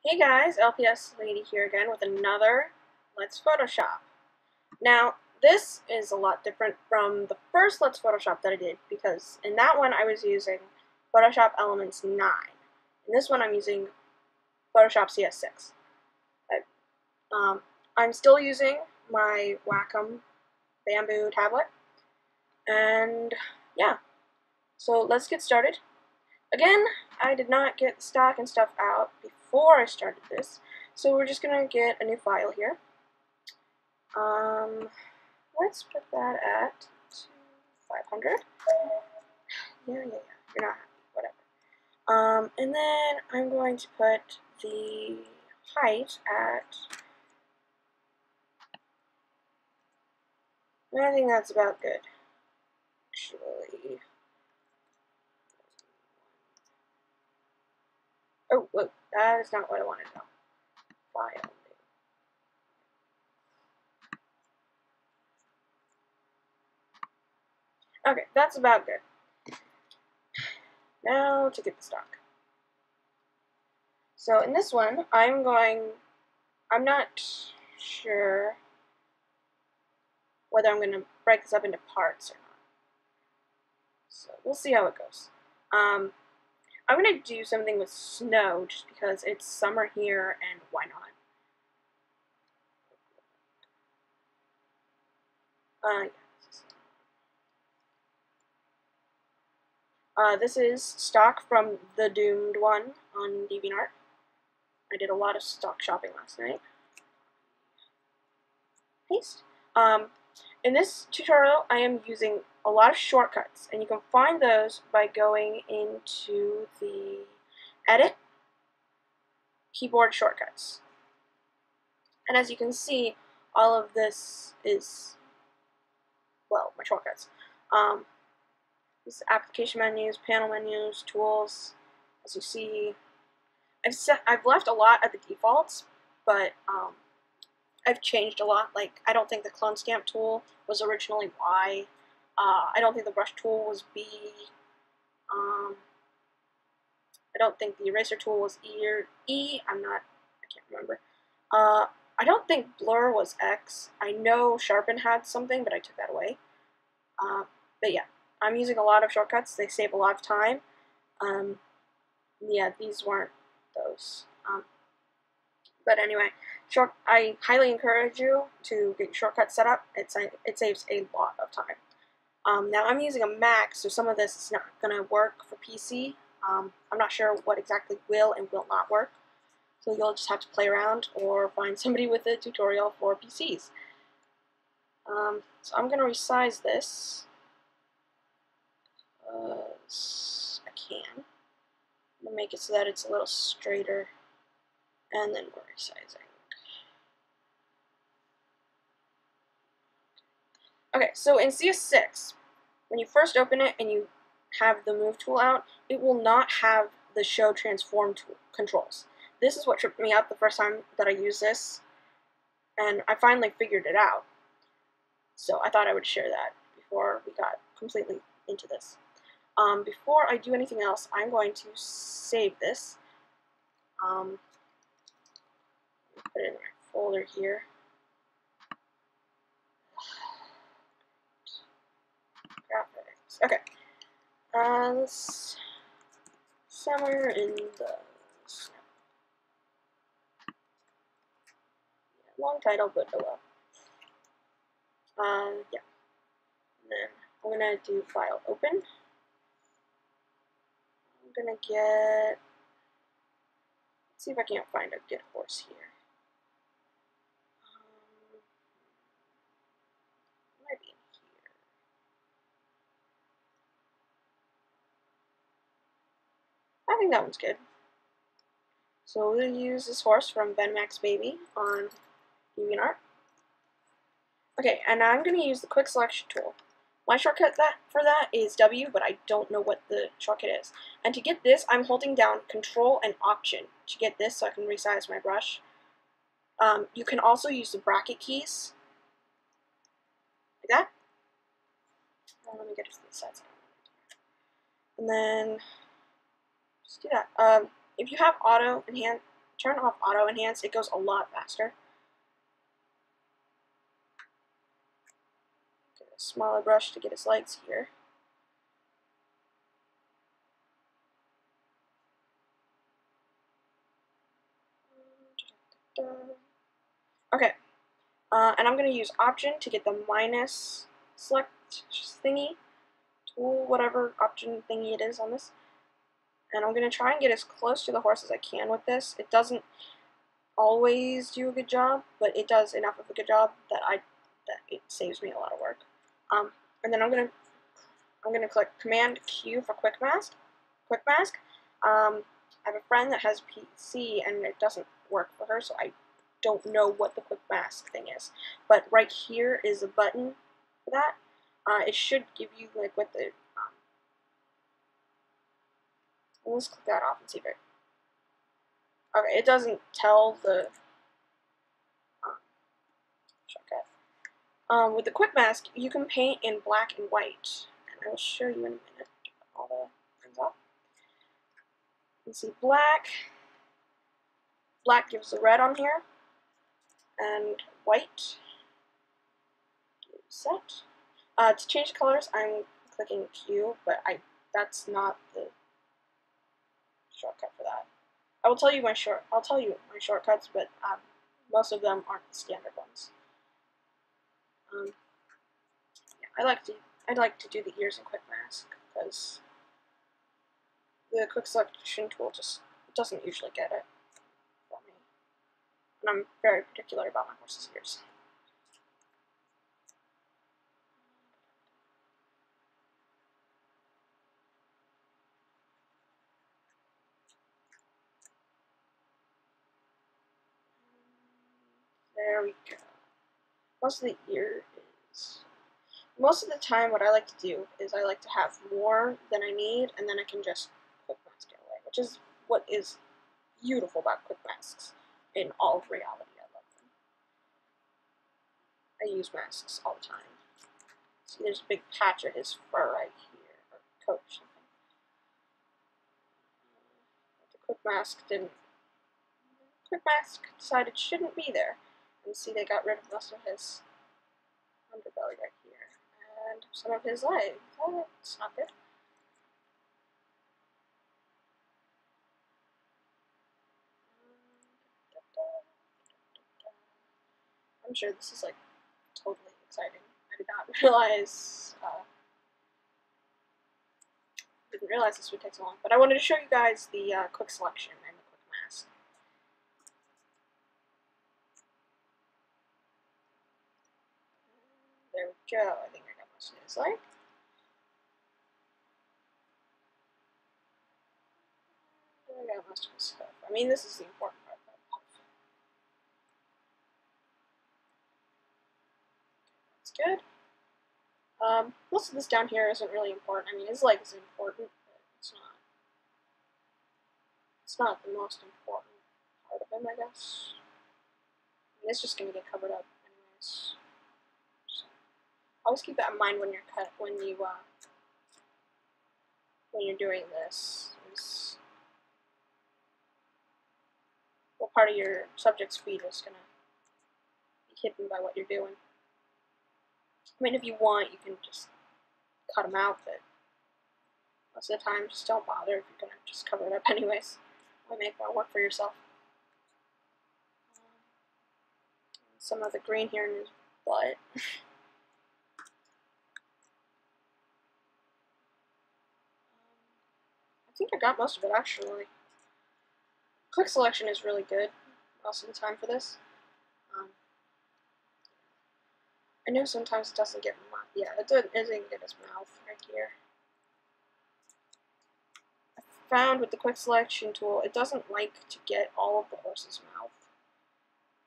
Hey guys, LPS Lady here again with another Let's Photoshop. Now, this is a lot different from the first Let's Photoshop that I did because in that one I was using Photoshop Elements 9. In this one I'm using Photoshop CS6. I'm still using my Wacom bamboo tablet, and yeah, so let's get started. Again, I did not get stock and stuff out before I started this, so we're just going to get a new file here. Let's put that at 500. Yeah, you're not happy, whatever. And then I'm going to put the height at, I think that's about good, actually. Oh, look, that is not what I wanted to know. File. Okay, that's about good. Now to get the stock. So in this one, I'm not sure whether I'm going to break this up into parts or not. So we'll see how it goes. I'm going to do something with snow just because it's summer here and why not? This is stock from the Doomed one on DeviantArt. I did a lot of stock shopping last night. Paste. In this tutorial, I am using a lot of shortcuts, and you can find those by going into the Edit, Keyboard Shortcuts. And as you can see, all of this is, well, my shortcuts. These application menus, panel menus, tools. As you see, I've left a lot at the defaults, but I've changed a lot. Like, I don't think the clone stamp tool was originally Y. I don't think the brush tool was B. I don't think the eraser tool was E or E. I can't remember. I don't think blur was X. I know sharpen had something, but I took that away. But yeah, I'm using a lot of shortcuts. They save a lot of time. Yeah, these weren't those. But anyway, I highly encourage you to get your shortcuts set up. It saves a lot of time. Now I'm using a Mac, so some of this is not going to work for PC. I'm not sure what exactly will and will not work. So you'll just have to play around or find somebody with a tutorial for PCs. So I'm going to resize this as I can. I'm going to make it so that it's a little straighter, and then we're resizing. Okay, so in CS6, when you first open it and you have the move tool out, it will not have the show transform tool controls. This is what tripped me up the first time that I used this, and I finally figured it out. So I thought I would share that before we got completely into this. Before I do anything else, I'm going to save this. Put it in my folder here. Graphics. Okay. Somewhere in the long title, but oh well. Yeah. And then I'm gonna do file open. I'm gonna get. Let's see if I can't find a good horse here. Might be in here. I think that one's good. So we'll use this horse from Ben Max Baby on DeviantArt. Okay, and I'm going to use the quick selection tool. My shortcut for that is W, but I don't know what the shortcut is. And to get this, I'm holding down Control and Option to get this so I can resize my brush. You can also use the bracket keys, like that. Let me get it to the sides. And then just do that. If you have auto enhance, turn off auto enhance, it goes a lot faster. Get a smaller brush to get his legs here. Okay, and I'm going to use Option to get the minus select thingy, tool, whatever option thingy it is on this. And I'm going to try and get as close to the horse as I can with this. It doesn't always do a good job, but it does enough of a good job that it saves me a lot of work. And then I'm gonna click Command Q for Quick Mask. I have a friend that has PC and it doesn't work for her, so I don't know what the Quick Mask thing is. But right here is a button for that. It should give you like what the let's click that off and see if it. Okay, it doesn't tell the shortcut. With the Quick Mask, you can paint in black and white, and I will show you in a minute. All the things off. You can see black. Black gives the red on here, and white gives that. To change the colors, I'm clicking Q, but that's not the shortcut for that. I'll tell you my shortcuts, but most of them aren't the standard ones. Yeah, I'd like to do the ears in Quick Mask because the quick selection tool just doesn't usually get it for me, and I'm very particular about my horse's ears. There we go. Most of the time what I like to do is I like to have more than I need, and then I can just quick mask it away, which is what is beautiful about quick masks in all of reality. I love them. I use masks all the time. See, there's a big patch of his fur right here, or coat or something. The quick mask decided shouldn't be there. And see, they got rid of most of his underbelly right here, and some of his legs. Oh, that's not good. I'm sure this is like totally exciting. I didn't realize this would take so long, but I wanted to show you guys the quick selection and the quick mask. There we go. I think I got most of his leg. I got most of his hoof. I mean, this is the important part though. That's good. Most of this down here isn't really important. I mean, his leg is important, but it's not the most important part of him, I guess. I mean, it's just going to get covered up anyways. So, always keep that in mind when you're doing this. What part of your subject's feet is going to be hidden by what you're doing. I mean, if you want, you can just cut them out, but most of the time, just don't bother if you're going to just cover it up anyways. Why make more work for yourself? Some of the green here in his butt. I think I got most of it, actually. Quick selection is really good most of the time for this. I know sometimes it doesn't get it doesn't get his mouth right here. I found with the quick selection tool, it doesn't like to get all of the horse's mouth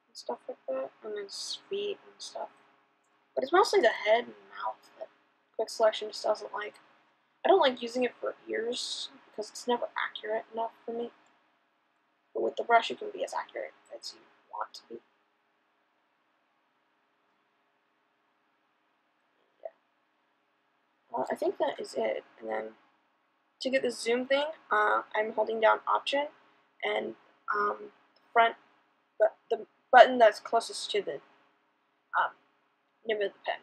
and stuff like that, and his feet and stuff. But it's mostly the head and mouth that quick selection just doesn't like. I don't like using it for ears because it's never accurate enough for me. But with the brush, you can be as accurate as you want to be. I think that is it. And then to get the zoom thing, I'm holding down Option, and front, but the button that's closest to the nib of the pen.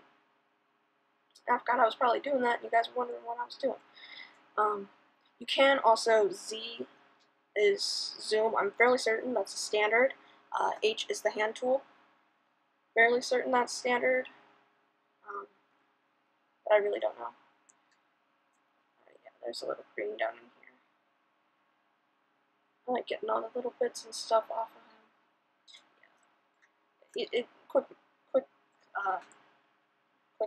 I forgot I was probably doing that, and you guys were wondering what I was doing. You can also Z is zoom. I'm fairly certain that's a standard. H is the hand tool. Fairly certain that's standard, but I really don't know. Yeah, there's a little green down in here. I like getting all the little bits and stuff off of him. Quick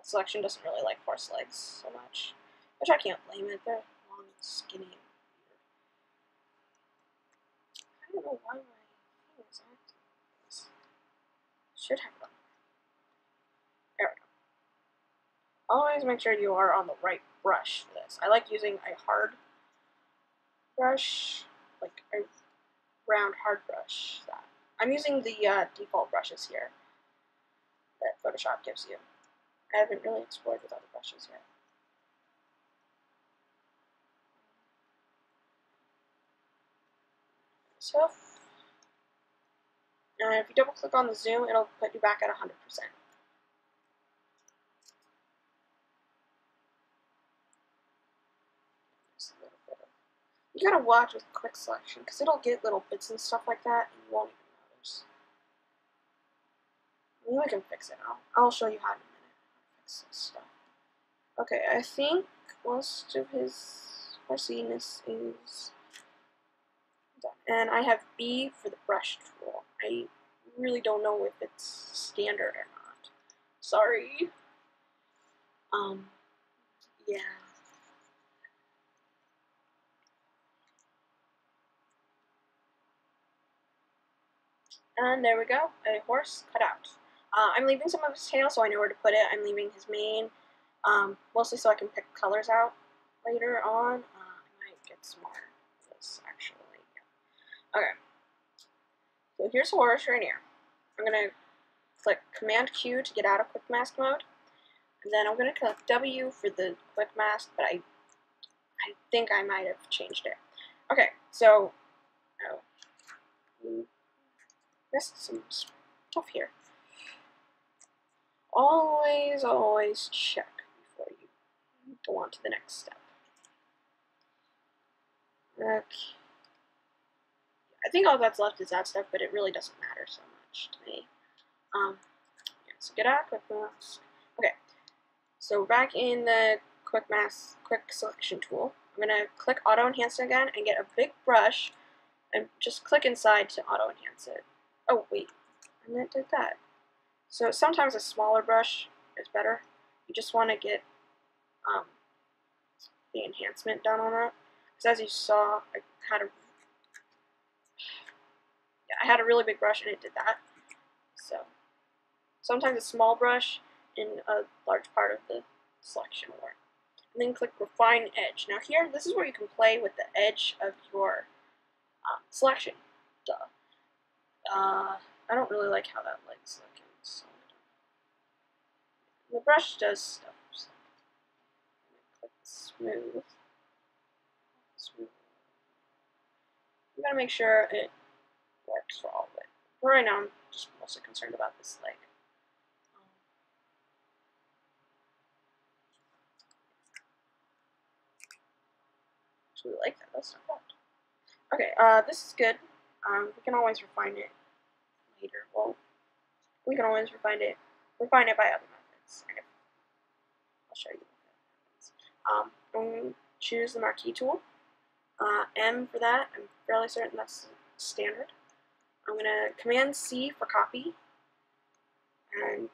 selection doesn't really like horse legs so much, which I can't blame it. They're long and skinny and weird. I don't know why my thing is acting like this. Should have one. There we go. Always make sure you are on the right brush for this. I like using a hard brush, like a round hard brush. I'm using the default brushes here that Photoshop gives you. I haven't really explored with other brushes yet. So, if you double click on the zoom, it'll put you back at 100%. You gotta watch with quick selection, because it'll get little bits and stuff like that, and you won't even notice. Maybe I can fix it. I'll show you how in a minute how to fix this stuff. Okay, I think most of his horsiness is done. And I have B for the brush tool. I really don't know if it's standard or not. Sorry. Yeah. And there we go, a horse cut out. I'm leaving some of his tail so I know where to put it. I'm leaving his mane, mostly so I can pick colors out later on. I might get some more of this, actually. Yeah. Okay. So here's a horse right here. I'm going to click Command Q to get out of Quick Mask mode. And then I'm going to click W for the Quick Mask, but I think I might have changed it. Okay, so missed some stuff here. Always check before you go on to the next step. Okay. I think all that's left is that stuff, but it really doesn't matter so much to me. Yeah, so get out of Quick Mask. Okay, so back in the Quick Selection tool, I'm going to click Auto Enhance again and get a big brush and just click inside to Auto Enhance it. Oh, wait, and it did that. So sometimes a smaller brush is better. You just want to get the enhancement done on it. Because as you saw, I had a really big brush and it did that. So sometimes a small brush in a large part of the selection will work. And then click Refine Edge. Now here, this is where you can play with the edge of your selection. Duh. I don't really like how that leg's looking. So the brush does stuff. So click Smooth. You gotta make sure it works for all of it. But right now, I'm just mostly concerned about this leg. I actually like that. That's not bad. Okay, this is good. We can always refine it later. Well, we can always refine it by other methods. I'll show you what that happens. I'm going to choose the marquee tool. M for that. I'm fairly certain that's standard. I'm going to Command C for copy. And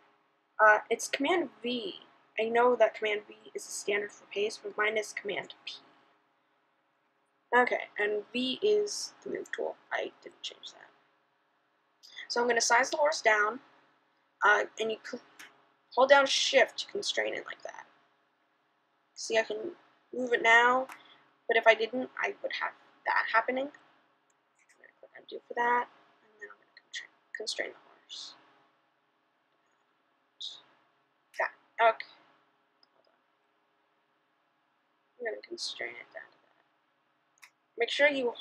it's Command V. I know that Command V is the standard for paste, but mine is Command P. Okay, and V is the move tool. I didn't change that. So I'm going to size the horse down, and you hold down Shift to constrain it like that. See, I can move it now, but if I didn't, I would have that happening. I'm going to click Undo for that, and then I'm going to constrain the horse. That. Okay. Hold on. I'm going to constrain it down to that. Make sure you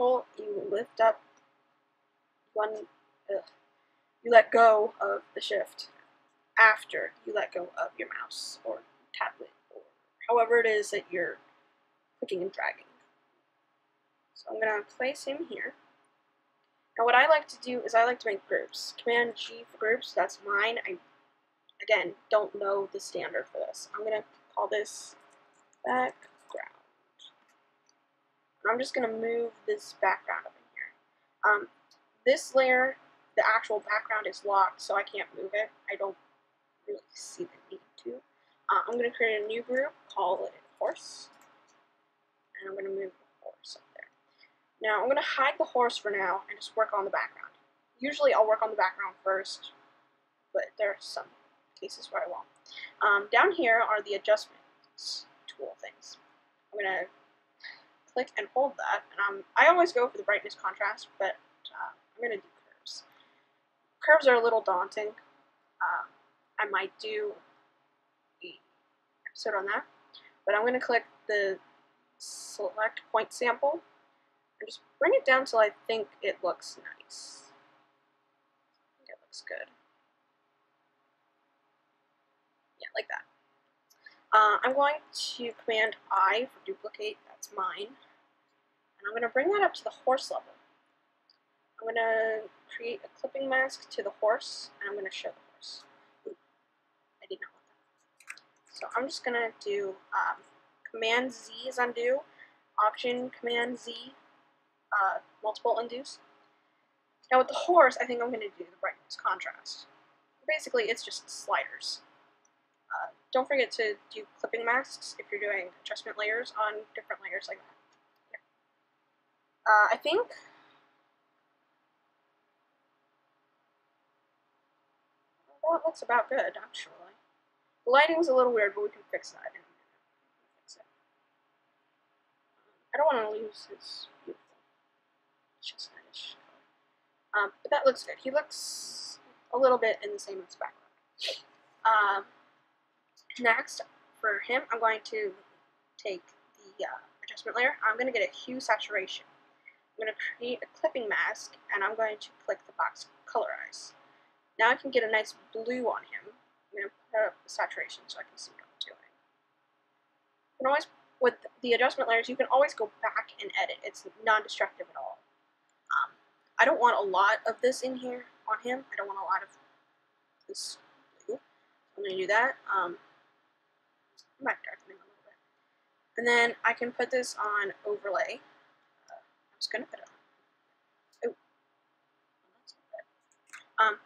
lift up one you let go of the shift after you let go of your mouse or tablet or however it is that you're clicking and dragging. So I'm going to place him here. Now what I like to do is I like to make groups. Command G for groups, that's mine. I, again, don't know the standard for this. I'm going to call this background. And I'm just going to move this background up in here. This layer, the actual background is locked, so I can't move it. I don't really see the need to. I'm going to create a new group, call it horse, and I'm going to move the horse up there. Now I'm going to hide the horse for now and just work on the background. Usually I'll work on the background first, but there are some cases where I won't. Down here are the adjustments tool things. I'm going to click and hold that, and I always go for the brightness contrast, but I'm going to do curves. Curves are a little daunting. I might do an episode on that, but I'm going to click the select point sample and just bring it down till I think it looks nice. I think it looks good. Yeah, like that. I'm going to Command I for duplicate, that's mine. And I'm going to bring that up to the horse level. I'm going to create a clipping mask to the horse, and I'm going to show the horse. Ooh, I did not want that. So I'm just going to do Command Z is undo, Option Command Z, multiple undos. Now with the horse, I think I'm going to do the brightness contrast. Basically, it's just sliders. Don't forget to do clipping masks if you're doing adjustment layers on different layers like that. Yeah. I think that looks about good, actually. The lighting's a little weird, but we can fix that in a minute. Fix it. I don't want to lose his beautiful chestnutish color. But that looks good. He looks a little bit in the same as background. Next, for him, I'm going to take the adjustment layer. I'm going to get a hue saturation. I'm going to create a clipping mask, and I'm going to click the box colorize. Now I can get a nice blue on him. I'm going to put up the saturation so I can see what I'm doing. You can always, with the adjustment layers, you can always go back and edit. It's non-destructive at all. I don't want a lot of this in here on him. I don't want a lot of this blue. I'm going to do that. I might darken him a little bit. And then I can put this on overlay. I'm just going to put it on. Oh, that's not good.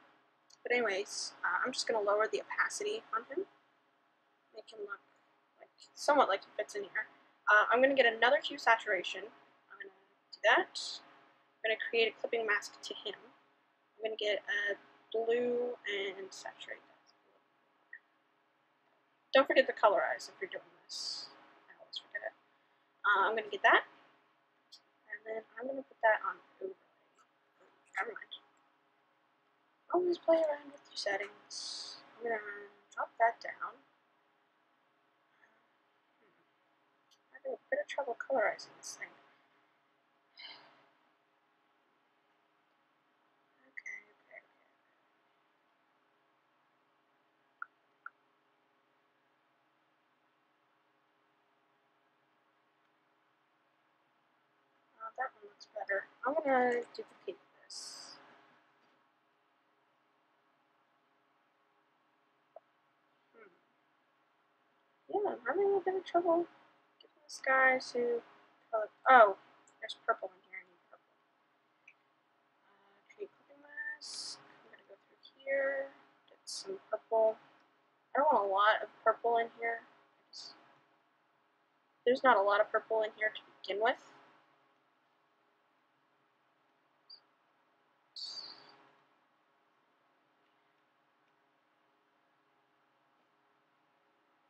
But anyways, I'm just going to lower the opacity on him. Make him look like somewhat like he fits in here. I'm going to get another hue saturation. I'm going to do that. I'm going to create a clipping mask to him. I'm going to get a blue and saturate that. Don't forget to colorize if you're doing this. I always forget it. I'm going to get that. And then I'm going to put that on overlay. Never mind. Always play around with your settings. I'm going to drop that down. I'm having a bit of trouble colorizing this thing. Okay. That one looks better. I'm going to duplicate this. Yeah, I'm having a bit of trouble getting this guy to color. Oh, there's purple in here. I need purple. Create clipping mask. I'm going to go through here, get some purple. I don't want a lot of purple in here. There's not a lot of purple in here to begin with.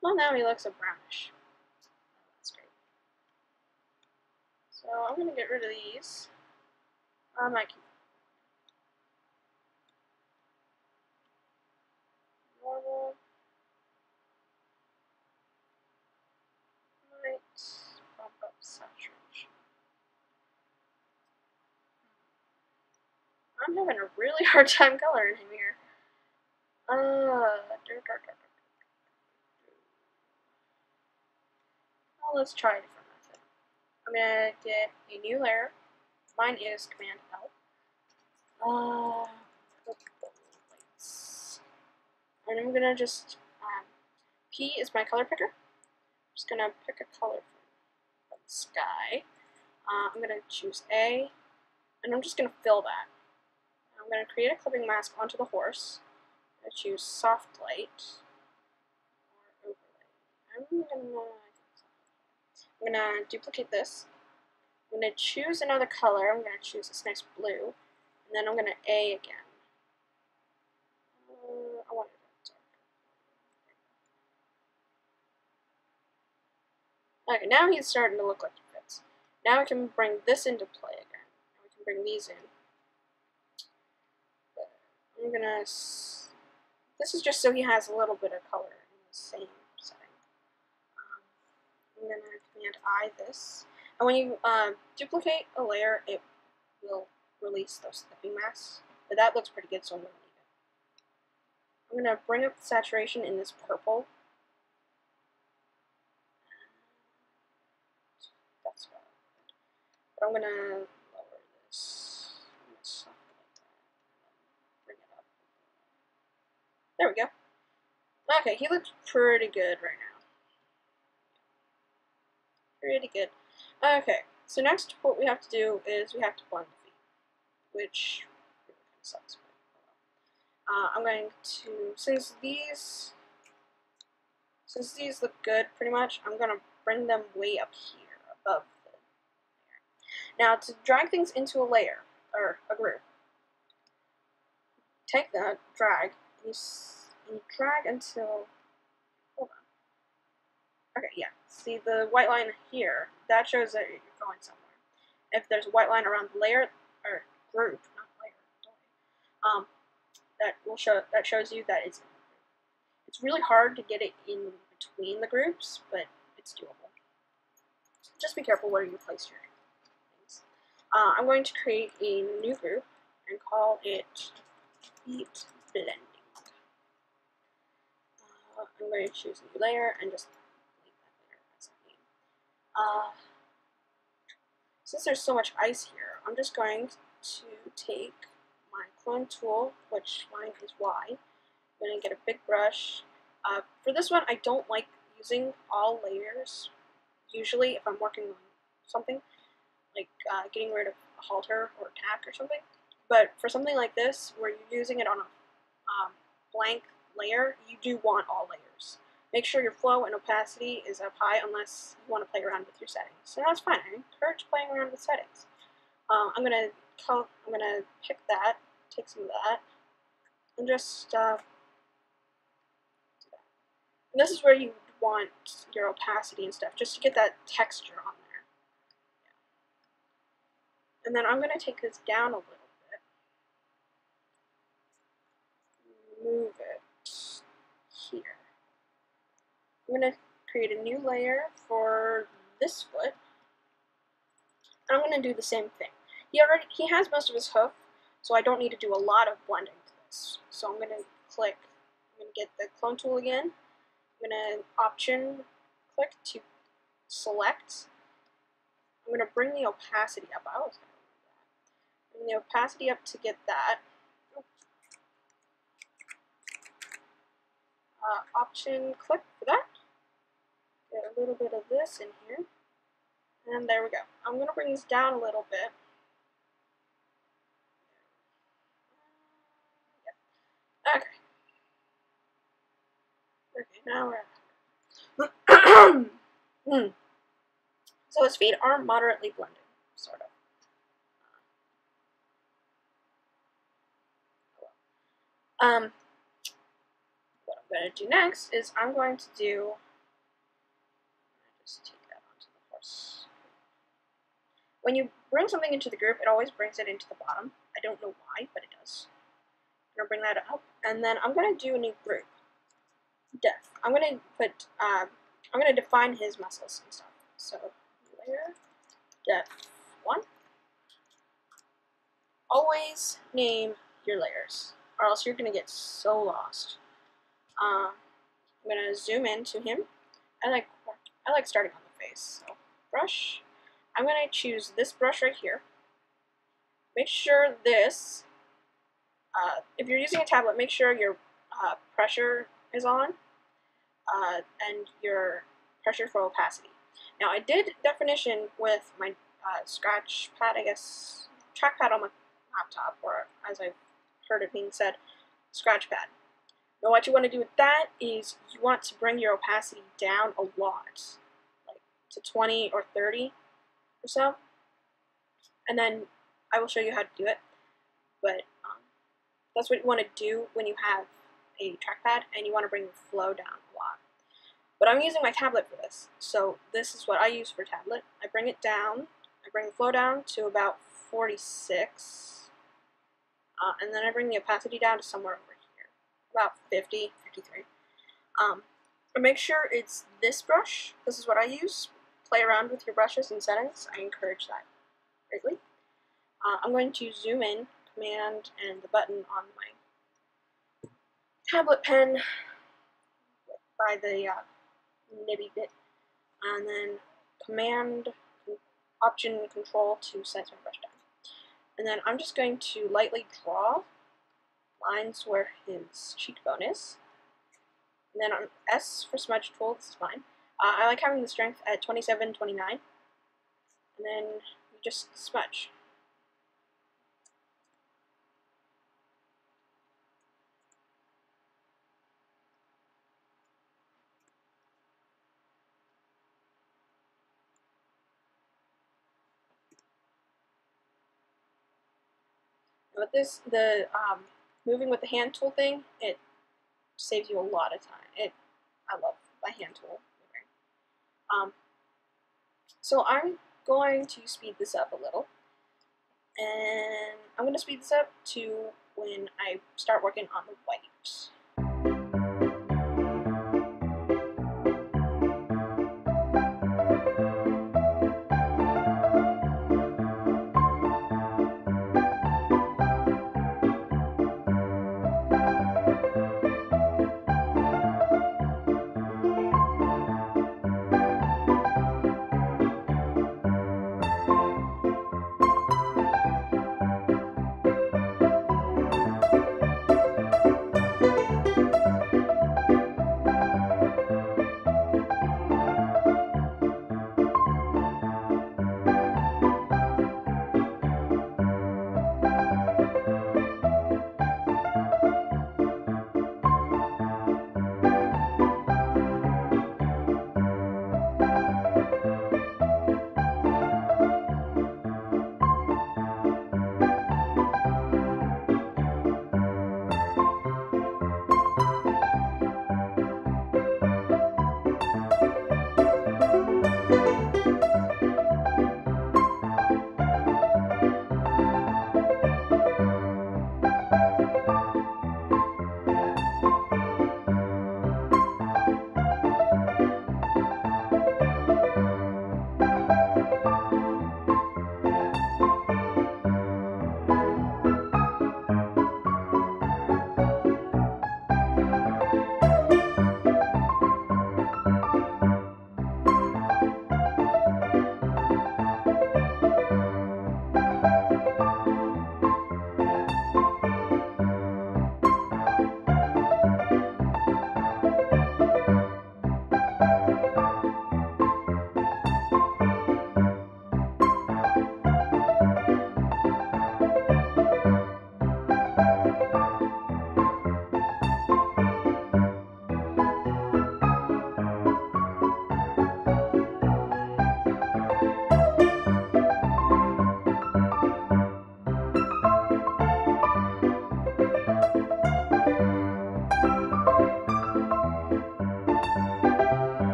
Well, now he looks a brownish. That's great. So I'm going to get rid of these. I might keep normal. Might bump up saturation. I'm having a really hard time coloring him here. Well, let's try a different method. I'm gonna get a new layer. Mine is Command L. And I'm gonna just P is my color picker. I'm just gonna pick a color from the sky. I'm gonna choose A, and I'm just gonna fill that. I'm gonna create a clipping mask onto the horse. I'm gonna choose soft light or overlay. I'm gonna duplicate this. I'm gonna choose another color. I'm gonna choose this nice blue, and then I'm gonna A again. I want it darker. Okay, now he's starting to look like he fits. Now we can bring this into play again. And we can bring these in. I'm gonna. This is just so he has a little bit of color in the same setting. I'm gonna Command I this, and when you duplicate a layer, it will release those clipping masks. But that looks pretty good, so I'm gonna leave it. I'm gonna bring up the saturation in this purple. That's about it. But I'm gonna lower this. I'm gonna soften it like that. Bring it up. There we go. Okay, he looks pretty good right now. Pretty good. Okay, so next what we have to do is we have to blend the feet, which really kind of sucks. But, I'm going to, since these look good pretty much, I'm going to bring them way up here above the layer. Now to drag things into a layer, or a group, take that, drag, and you drag until, hold on. Okay, yeah. See the white line here, that shows that you're going somewhere. If there's a white line around the layer, or group, not layer, that shows you that it's really hard to get it in between the groups, but it's doable. Just be careful where you place your things. I'm going to create a new group and call it Feet Blending. I'm going to choose a new layer and just leave that layer as a name. Since there's so much ice here, I'm just going to take my clone tool, which mine is Y. I'm going to get a big brush. For this one, I don't like using all layers. Usually, if I'm working on something, like getting rid of a halter or tack or something. But for something like this, where you're using it on a blank layer, you do want all layers. Make sure your flow and opacity is up high unless you want to play around with your settings. So that's fine. I encourage playing around with settings. I'm gonna pick that, take some of that, and just do that. And this is where you want your opacity and stuff, just to get that texture on there. Yeah. And then I'm gonna take this down a little bit, move it here. I'm going to create a new layer for this foot, and I'm going to do the same thing. He has most of his hoof, so I don't need to do a lot of blending to this. So I'm going to get the clone tool again. I'm going to option click to select. I'm going to bring the opacity up. I always have to do that. Bring the opacity up to get that. Option click for that. Get a little bit of this in here. And there we go. I'm going to bring this down a little bit. Okay. Okay, now we're at So his feet are moderately blended, sort of. What I'm going to do next is I'm going to do, just take that onto the horse. When you bring something into the group, it always brings it into the bottom. I don't know why, but it does. I'm going to bring that up, and then I'm going to do a new group. Depth. I'm going to define his muscles and stuff. So, layer, depth 1. always name your layers, or else you're going to get so lost. I'm going to zoom in to him. I like starting on the face. So brush. I'm going to choose this brush right here. Make sure this, if you're using a tablet, make sure your pressure is on and your pressure for opacity. Now I did definition with my scratch pad, I guess, trackpad on my laptop, or as I've heard it being said, scratch pad. Now what you want to do with that is you want to bring your opacity down a lot, like to 20 or 30 or so, and then I will show you how to do it, but that's what you want to do when you have a trackpad and you want to bring the flow down a lot. But I'm using my tablet for this, so this is what I use for tablet. I bring it down, I bring the flow down to about 46, and then I bring the opacity down to somewhere over here, about 50, 53. And make sure it's this brush. This is what I use. Play around with your brushes and settings. I encourage that greatly. I'm going to zoom in, Command and the button on my tablet pen by the nibby bit, and then Command, Option, Control to size my brush down. And then I'm just going to lightly draw lines where his cheekbone is. And then on S for smudge tool, this is fine. I like having the strength at 27, 29. And then you just smudge. With this, the moving with the hand tool thing, it saves you a lot of time. I love my hand tool moving. So I'm going to speed this up a little, and I'm going to speed this up to when I start working on the white.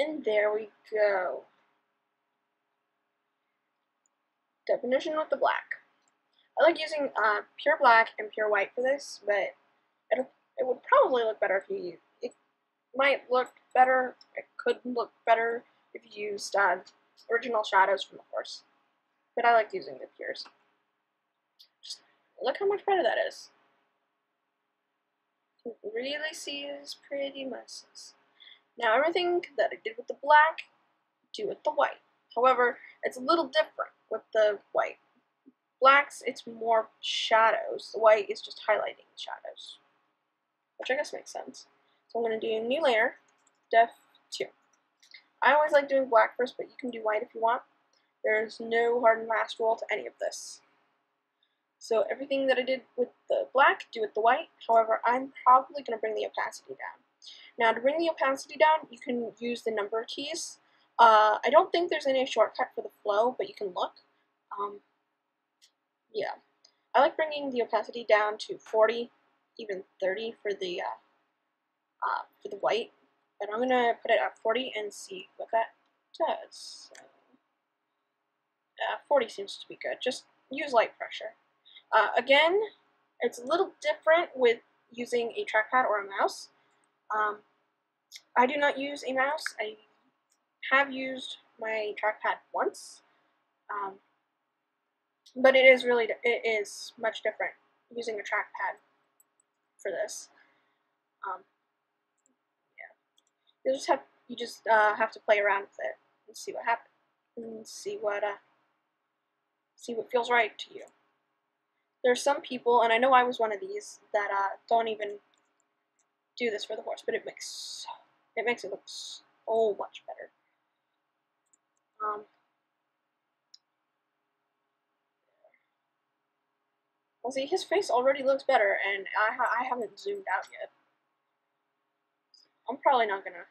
And there we go. Definition with the black. I like using pure black and pure white for this, but it would probably look better if you used, it might look better, it could look better if you used original shadows from the horse. But I like using the pures. Just look how much better that is. You can really see his pretty muscles. Now everything that I did with the black, do with the white. However, it's a little different with the white. Blacks, it's more shadows. The white is just highlighting the shadows, which I guess makes sense. So I'm going to do a new layer, Def 2. I always like doing black first, but you can do white if you want. There's no hard and fast rule to any of this. So everything that I did with the black, do with the white. However, I'm probably going to bring the opacity down. Now, to bring the opacity down, you can use the number keys. I don't think there's any shortcut for the flow, but you can look. Yeah, I like bringing the opacity down to 40, even 30 for the white. But I'm gonna put it at 40 and see what that does. So, 40 seems to be good. Just use light pressure. Again, it's a little different with using a trackpad or a mouse. I do not use a mouse. I have used my trackpad once, but it is much different using a trackpad for this. Yeah, you just have to play around with it and see what happens, and see what feels right to you. There's some people, and I know I was one of these, that don't even do this for the horse, but it makes it look so much better. Well, see, his face already looks better, and I haven't zoomed out yet. I'm probably not gonna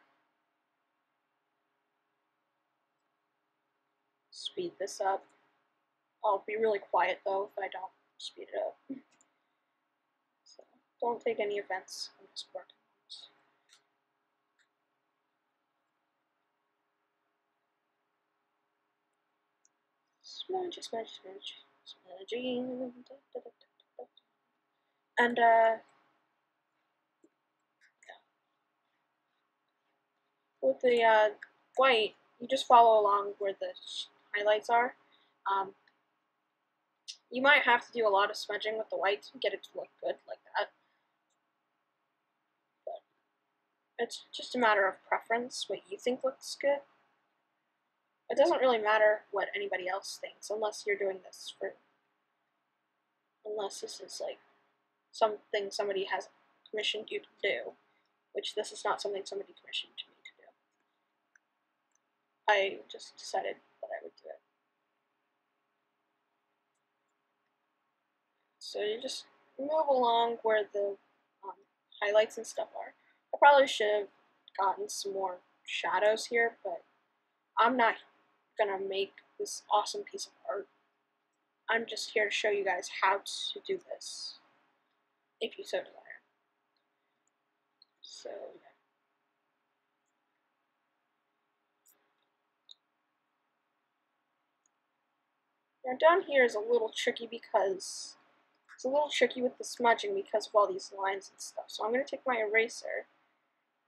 speed this up. I'll be really quiet though if I don't speed it up. So don't take any offense. I'm just working on this. Smudge, smudge, smudge, smudging. And yeah. With the white, you just follow along where the highlights are. You might have to do a lot of smudging with the white to get it to look good like that. But it's just a matter of preference, what you think looks good. It doesn't really matter what anybody else thinks, unless you're doing this unless this is like something somebody has commissioned you to do, which this is not something somebody commissioned me to do. I just decided that I would do it. So you just move along where the highlights and stuff are. I probably should have gotten some more shadows here, but I'm not gonna make this awesome piece of art. I'm just here to show you guys how to do this, if you so desire. So, yeah. Now down here is a little tricky because it's a little tricky with the smudging because of all these lines and stuff. So I'm going to take my eraser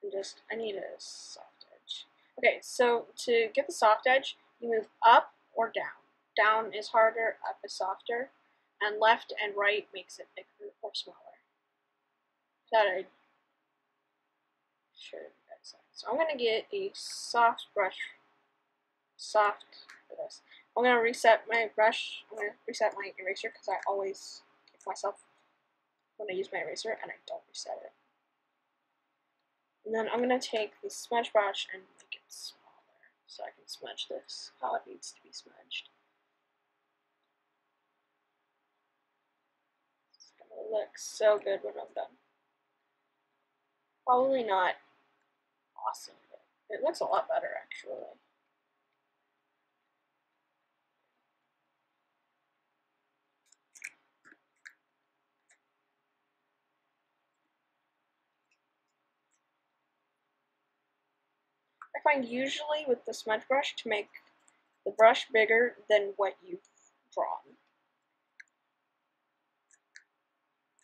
and I need a soft edge. Okay, so to get the soft edge, you move up or down. Down is harder, up is softer, and left and right makes it bigger or smaller. That I showed you guys. So I'm going to get a soft brush, for this. I'm going to reset my brush, I'm going to reset my eraser because I always kick myself when I use my eraser and I don't reset it. And then I'm going to take the smudge brush and make it smaller so I can smudge this how it needs to be smudged. It's going to look so good when I'm done. Probably not awesome, but it looks a lot better actually. I find usually with the smudge brush to make the brush bigger than what you've drawn.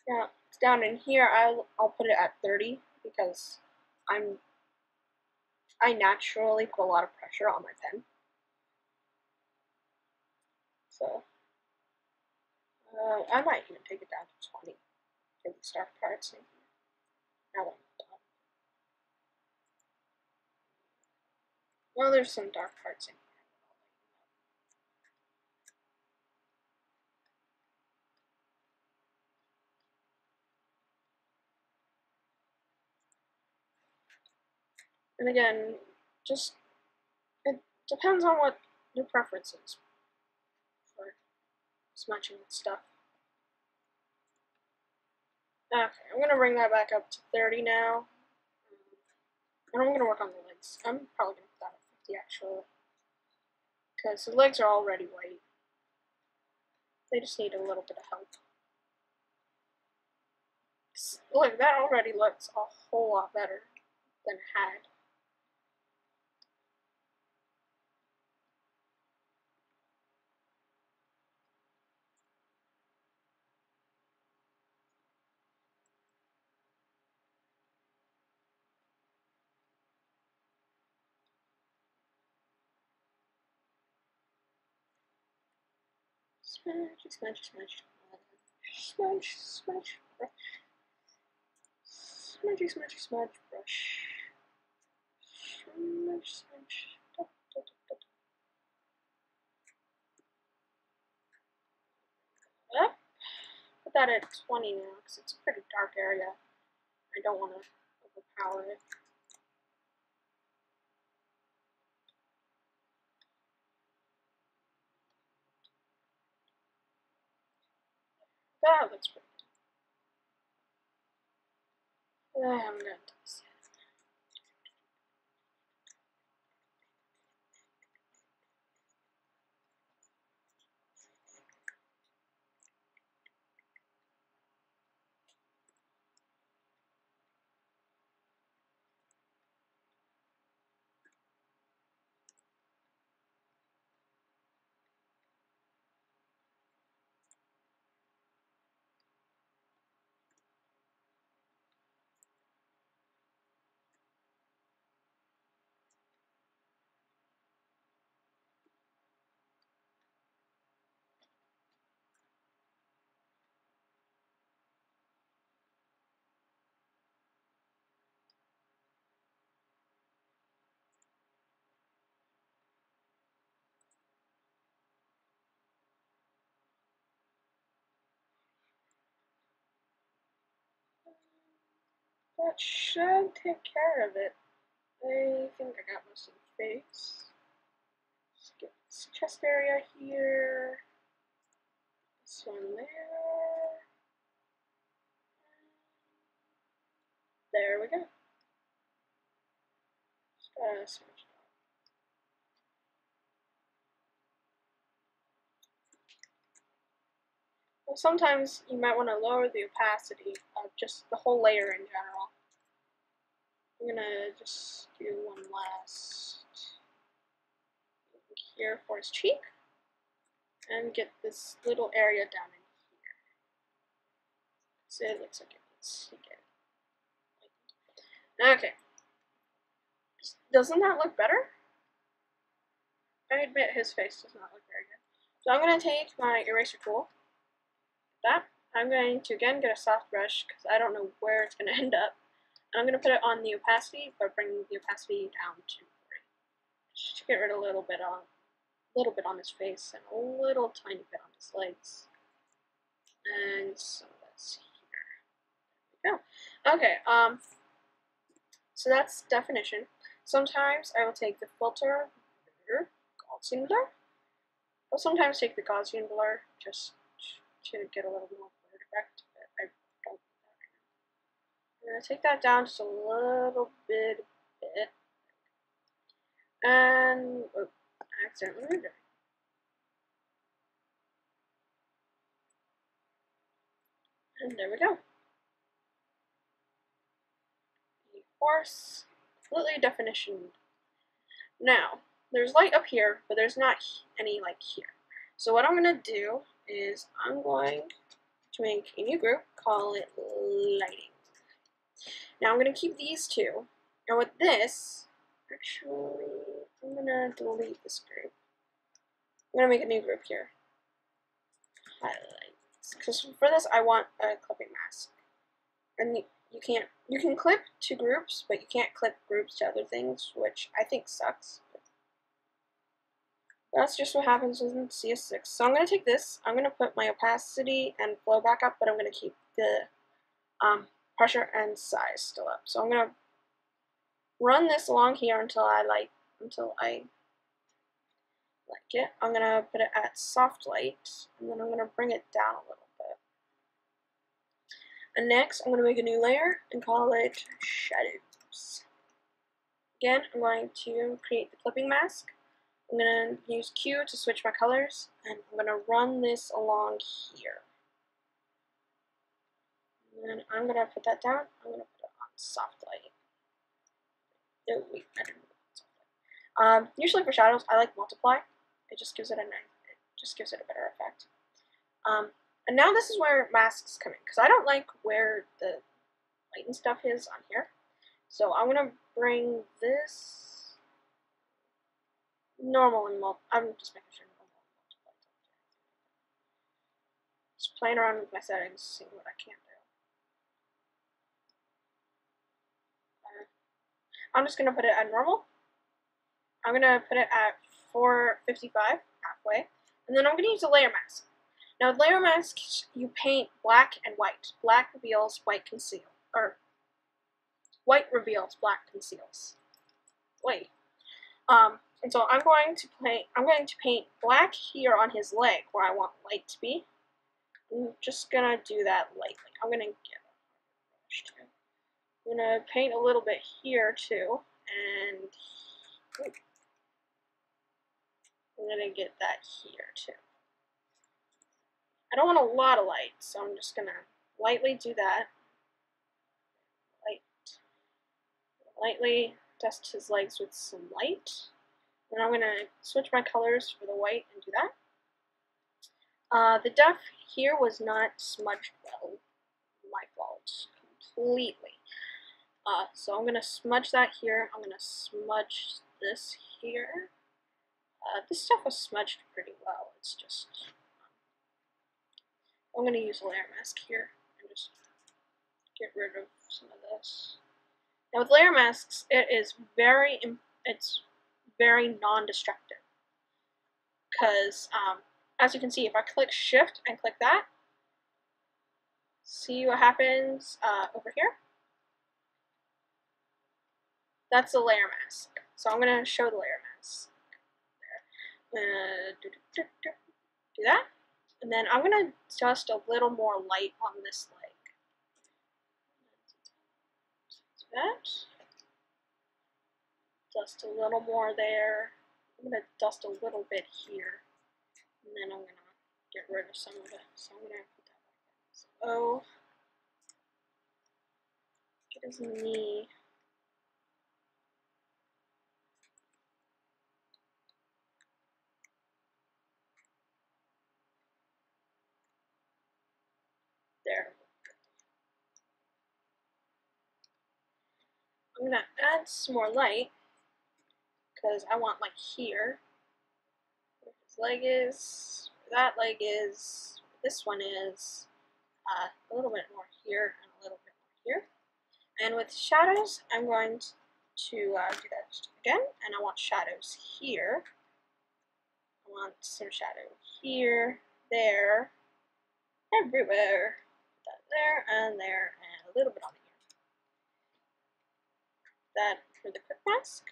Now, down in here, I'll put it at 30 because I naturally put a lot of pressure on my pen. So, I might even take it down to 20 for these dark parts. Now that I'm done. Well, there's some dark parts in here. And again, just, it depends on what your preference is for smudging stuff. Okay, I'm going to bring that back up to 30 now. And I'm going to work on the legs. I'm probably going to put that at 50 actually. Because the legs are already white. They just need a little bit of help. Look, that already looks a whole lot better than it had. Smudge, smudge, smudge, smudge, smudge, brush. Smudgy, smudgy, smudge, brush. Smudge, smudge. Da, da, da, da. Up. Put that at 20 now because it's a pretty dark area. I don't want to overpower it. That looks pretty good. I haven't gotten to this yet. That should take care of it. I think I got most of the face. Let's get this chest area here. This one there. There we go. Just gotta switch it up. Well, sometimes you might want to lower the opacity of just the whole layer in general. I'm gonna just do one last here for his cheek and get this little area down in here. So it looks like it needs to get. Okay. Doesn't that look better? I admit his face does not look very good. So I'm going to take my eraser tool. That. I'm going to again get a soft brush because I don't know where it's going to end up. And I'm going to put it on the opacity, but bring the opacity down to 3. Just to get rid of a little bit on his face and a little tiny bit on his legs. And some of this here. There we go. Okay, so that's definition. Sometimes I will take the filter Gaussian blur. I'll sometimes take the Gaussian blur just to get a little more blurred effect, but I don't do that right now. I'm going to take that down just a little bit. And oh, I accidentally moved it. And there we go. The horse, completely definition. Now, there's light up here, but there's not any light here. So what I'm going to do is I'm going to make a new group, call it lighting. Now I'm going to keep these two, and with this, actually, I'm going to delete this group. I'm going to make a new group here. Highlights. Because for this, I want a clipping mask. And you can clip to groups, but you can't clip groups to other things, which I think sucks. That's just what happens with CS6. So I'm going to take this, I'm going to put my opacity and flow back up, but I'm going to keep the pressure and size still up. So I'm going to run this along here until I like it. I'm going to put it at soft light, and then I'm going to bring it down a little bit. And next, I'm going to make a new layer and call it shadows. Again, I'm going to create the clipping mask. I'm going to use Q to switch my colors, and I'm going to run this along here. And I'm going to put that down. I'm going to put it on soft light. No, wait, I didn't put it on soft light. Usually for shadows, I like multiply. It just gives it a better effect. And now this is where masks come in, because I don't like where the light and stuff is on here. So I'm going to bring this normal and I'm just making sure normal and multiply. Just playing around with my settings, seeing what I can do. I'm just going to put it at normal. I'm going to put it at 455, halfway. And then I'm going to use a layer mask. Now with layer masks, you paint black and white. Black reveals, white conceals. Or, white reveals, black conceals. Wait. And so I'm going to paint black here on his leg where I want light to be. I'm just gonna do that lightly. I'm gonna paint a little bit here too, and I'm gonna get that here too. I don't want a lot of light, so I'm just gonna lightly do that. Lightly dust his legs with some light. And I'm gonna switch my colors for the white and do that. The duff here was not smudged well. My fault. Completely. So I'm gonna smudge that here. I'm gonna smudge this here. This stuff was smudged pretty well. It's just I'm gonna use a layer mask here and just get rid of some of this. Now with layer masks, it's very non-destructive, because as you can see, if I click Shift and click that, see what happens over here? That's a layer mask. So I'm going to show the layer mask. There. Do that. And then I'm going to dust a little more light on this leg. Do that. Dust a little more there. I'm going to dust a little bit here. And then I'm going to get rid of some of it. So I'm going to put that back in. So, get his knee. There. I'm going to add some more light, because I want light here, where his leg is, where that leg is, where this one is, a little bit more here, and a little bit more here. And with shadows, I'm going to do that again, and I want shadows here. I want some shadow here, there, everywhere. Put that there, and a little bit on the ear. That for the quick mask.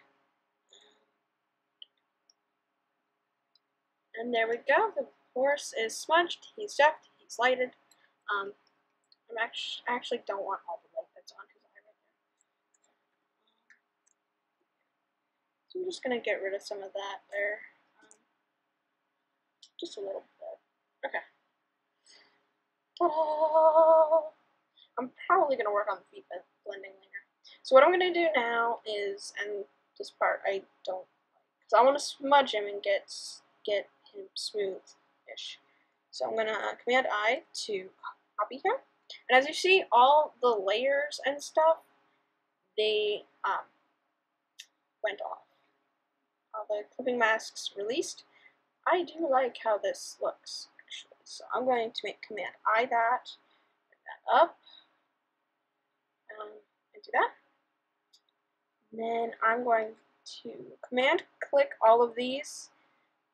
And there we go. The horse is smudged. He's decked. He's lighted. I actually don't want all the light that's on his eye right there. So I'm just gonna get rid of some of that there. Just a little bit. Okay. Ta-da! I'm probably gonna work on the feet blending later. So what I'm gonna do now is, and this part I don't like, So I want to smudge him and get him smooth-ish. So I'm gonna Command I to copy here, and as you see, all the layers and stuff, they went off. All the clipping masks released. I do like how this looks, actually. So I'm going to make Command I that, bring that up, and do that. And then I'm going to Command click all of these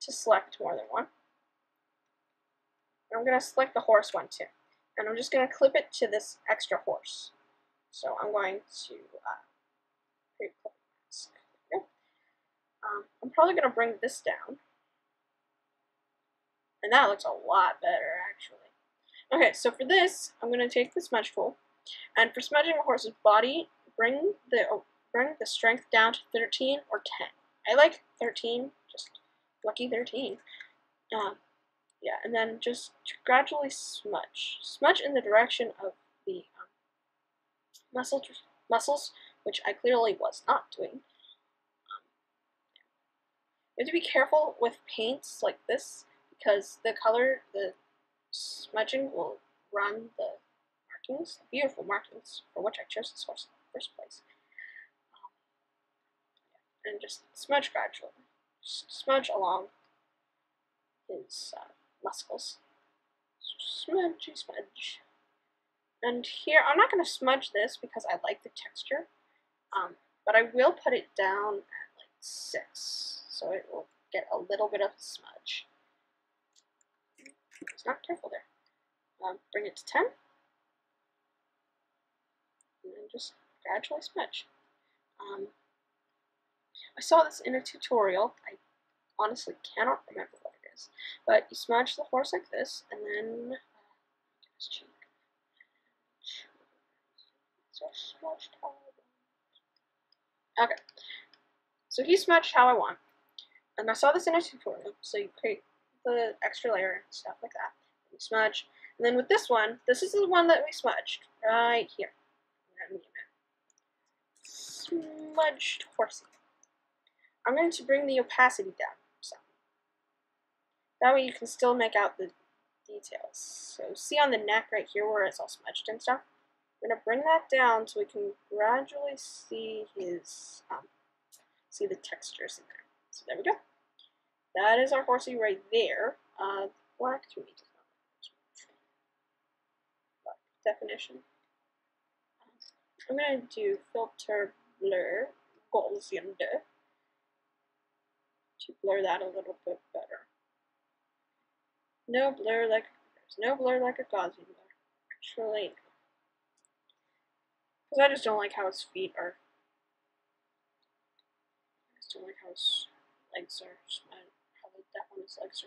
to select more than one. And I'm going to select the horse one too. And I'm just going to clip it to this extra horse. So I'm going to create a clip mask. I'm probably going to bring this down. And that looks a lot better, actually. Okay, so for this, I'm going to take the smudge tool. And for smudging a horse's body, bring the strength down to 13 or 10. I like 13, just lucky 13. Yeah, and then just gradually smudge. Smudge in the direction of the muscles, which I clearly was not doing. You have to be careful with paints like this because the smudging will run the markings, the beautiful markings for which I chose this horse in the first place. And just smudge gradually. Just smudge along his muscles. Smudgy smudge. And here, I'm not going to smudge this because I like the texture, but I will put it down at like 6, so it will get a little bit of smudge. I was not careful there. Bring it to 10, and then just gradually smudge. I saw this in a tutorial. I honestly cannot remember what it is, but you smudge the horse like this, and then his cheek. So smudged how I want. Okay, so he smudged how I want, and I saw this in a tutorial. So you create the extra layer and stuff like that. You smudge, and then with this one, this is the one that we smudged right here. Smudged horsey. I'm going to bring the opacity down some. That way you can still make out the details. So see on the neck right here where it's all smudged and stuff? I'm going to bring that down so we can gradually see his, see the textures in there. So there we go. That is our horsey right there. Black to me does not black definition. I'm going to do filter blur Gaussian to blur that a little bit better. There's no blur like a Gaussian blur. Actually, because I just don't like how his feet are. I just don't like how his legs are, how the depth on his legs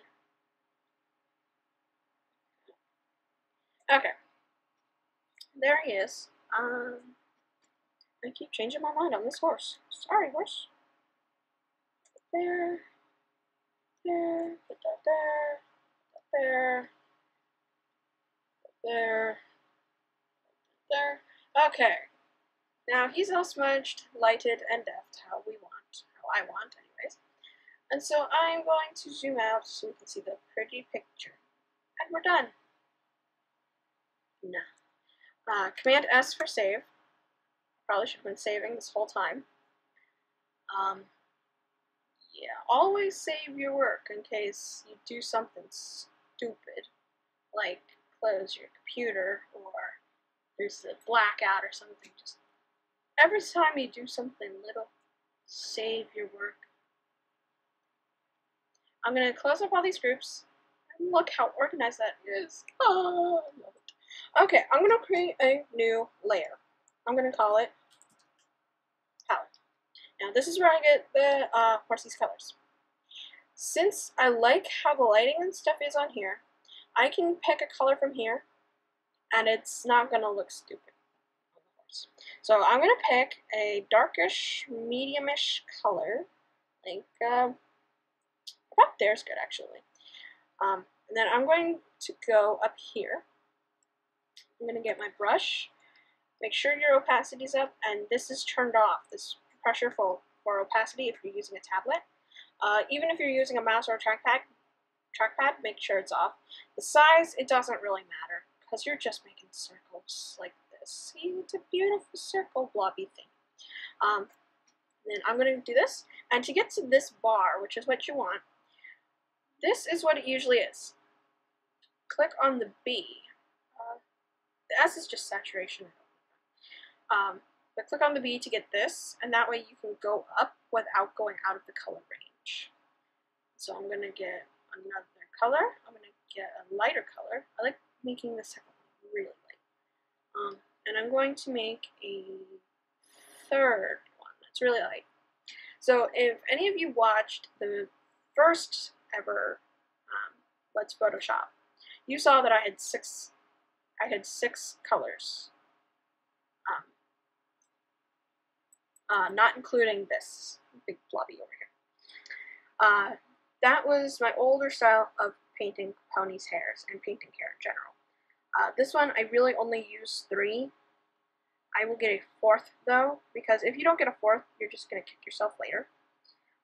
are. Okay. There he is. I keep changing my mind on this horse. Sorry, horse. There. There. Put that there. Put that there. There. There. Okay. Now he's all smudged, lighted, and deft how I want anyways. And so I'm going to zoom out so we can see the pretty picture. And we're done. Nah. Command S for save. Probably should have been saving this whole time. Yeah, always save your work in case you do something stupid, like close your computer or there's a blackout or something. Just every time you do something little, save your work. I'm going to close up all these groups, and look how organized that is. Oh, I love it. Okay, I'm going to create a new layer. I'm going to call it palette. Now this is where I get the horsey's colors. Since I like how the lighting and stuff is on here, I can pick a color from here, and it's not going to look stupid on the horse. So I'm going to pick a darkish, mediumish color, like about there's good actually. And then I'm going to go up here. I'm going to get my brush. Make sure your opacity's up, and this is turned off. This pressure for opacity if you're using a tablet. Even if you're using a mouse or a trackpad, make sure it's off. The size, it doesn't really matter, because you're just making circles like this. See, it's a beautiful circle blobby thing. Then I'm going to do this, and to get to this bar, which is what you want, this is what it usually is. Click on the B. The S is just saturation. But click on the B to get this, and that way you can go up without going out of the color range. So I'm going to get another color. I'm going to get a lighter color. I like making the second one really light. And I'm going to make a third one that's really light. So if any of you watched the first ever Let's Photoshop, you saw that I had six colors. Not including this big blobby over here. That was my older style of painting ponies' hairs and painting hair in general. This one, I really only use 3. I will get a 4th though, because if you don't get a 4th, you're just going to kick yourself later.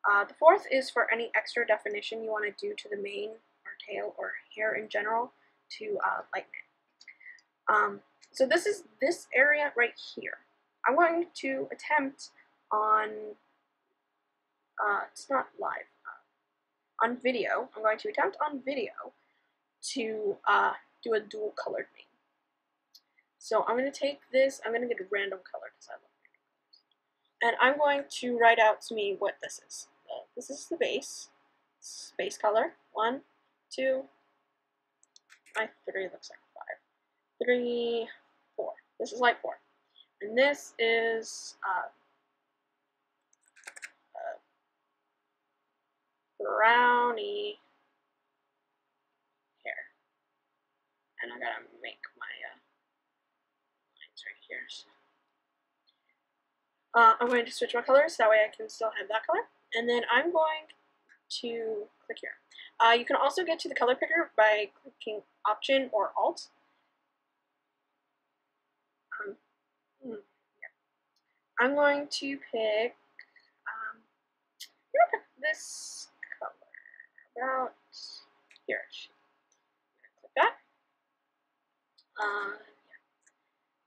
The 4th is for any extra definition you want to do to the mane or tail or hair in general to lighten it. So this is this area right here. I'm going to attempt on, it's not live, on video, I'm going to attempt on video to do a dual colored mane. So I'm going to take this, I'm going to get a random color because I love random colors. And I'm going to write out to me what this is. This is the base color. 1, 2, my 3 looks like 5. 3, 4. This is light 4. And this is brownie hair. And I gotta make my lines right here. So. I'm going to switch my colors, that way I can still have that color. And then I'm going to click here. You can also get to the color picker by clicking Option or Alt. Yeah. I'm going to pick, this color, about here. Click that. Yeah.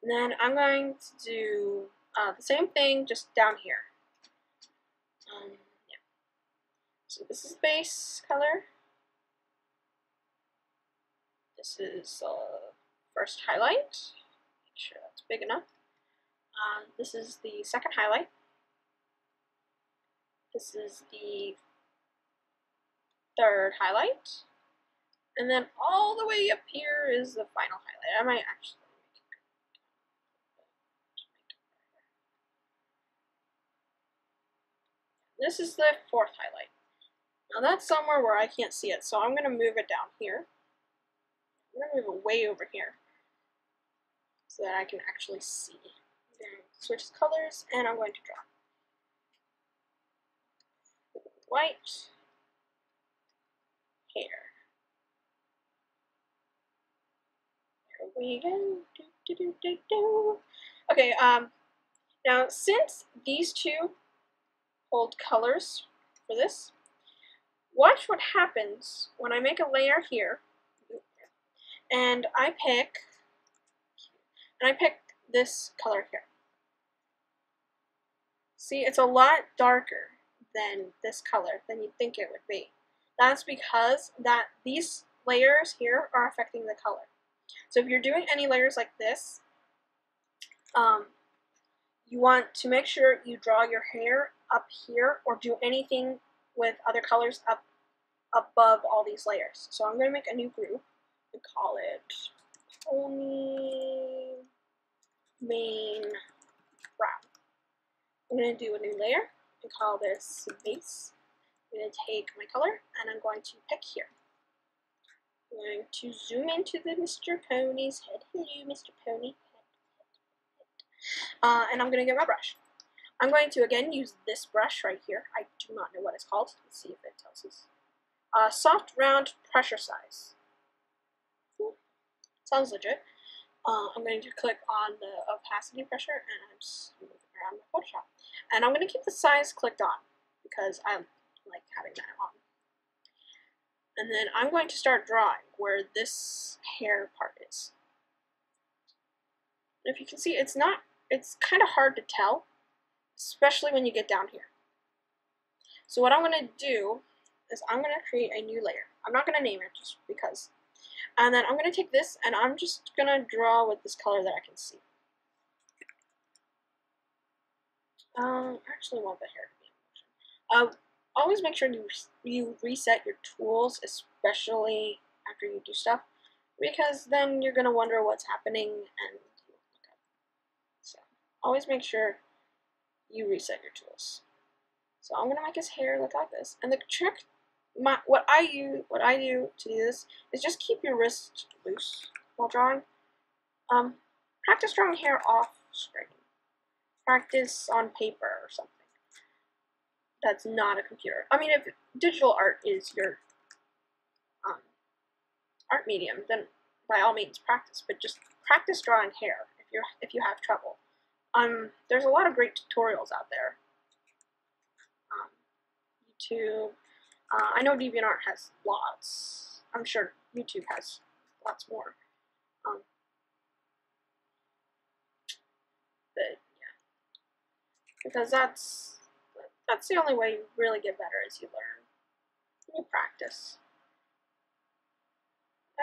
And then I'm going to do the same thing, just down here. Yeah. So this is the base color. This is the first highlight. Make sure that's big enough. This is the second highlight. This is the third highlight. And then all the way up here is the final highlight. I might actually make it. This is the fourth highlight. Now that's somewhere where I can't see it, so I'm going to move it down here. I'm going to move it way over here so that I can actually see. I'm going to switch colors, and I'm going to draw white hair. There we go. Okay, now since these two hold colors for this, watch what happens when I make a layer here, and I pick this color here. See, it's a lot darker than this color than you'd think it would be. That's because these layers here are affecting the color. So if you're doing any layers like this, you want to make sure you draw your hair up here, or do anything with other colors up above all these layers. So I'm going to make a new group and call it Pony Mane Brown. I'm going to do a new layer and call this base. I'm going to take my color and I'm going to pick here. I'm going to zoom into the Mr. Pony's head. Hello, Mr. Pony. And I'm going to get my brush. I'm going to again use this brush right here. I do not know what it's called. Let's see if it tells us. Soft round pressure size. Sounds legit. I'm going to click on the opacity pressure and I'm just moving around my Photoshop. And I'm going to keep the size clicked on because I like having that. And then I'm going to start drawing where this hair part is. If you can see, it's kind of hard to tell, especially when you get down here. So what I'm going to do is I'm going to create a new layer. I'm not going to name it just because. And then I'm going to take this and I'm just going to draw with this color that I can see. I actually want the hair to be in motion. Always make sure you reset your tools, especially after you do stuff, because then you're going to wonder what's happening and so always make sure you reset your tools. So I'm going to make his hair look like this. And the trick, what I do to do this is just keep your wrist loose while drawing. Practice drawing hair off screen. Practice on paper or something. That's not a computer. I mean, if digital art is your art medium, then by all means practice. But just practice drawing hair if you have trouble. There's a lot of great tutorials out there. YouTube. I know DeviantArt has lots. I'm sure YouTube has lots more. But yeah, because that's the only way you really get better is you learn. You practice.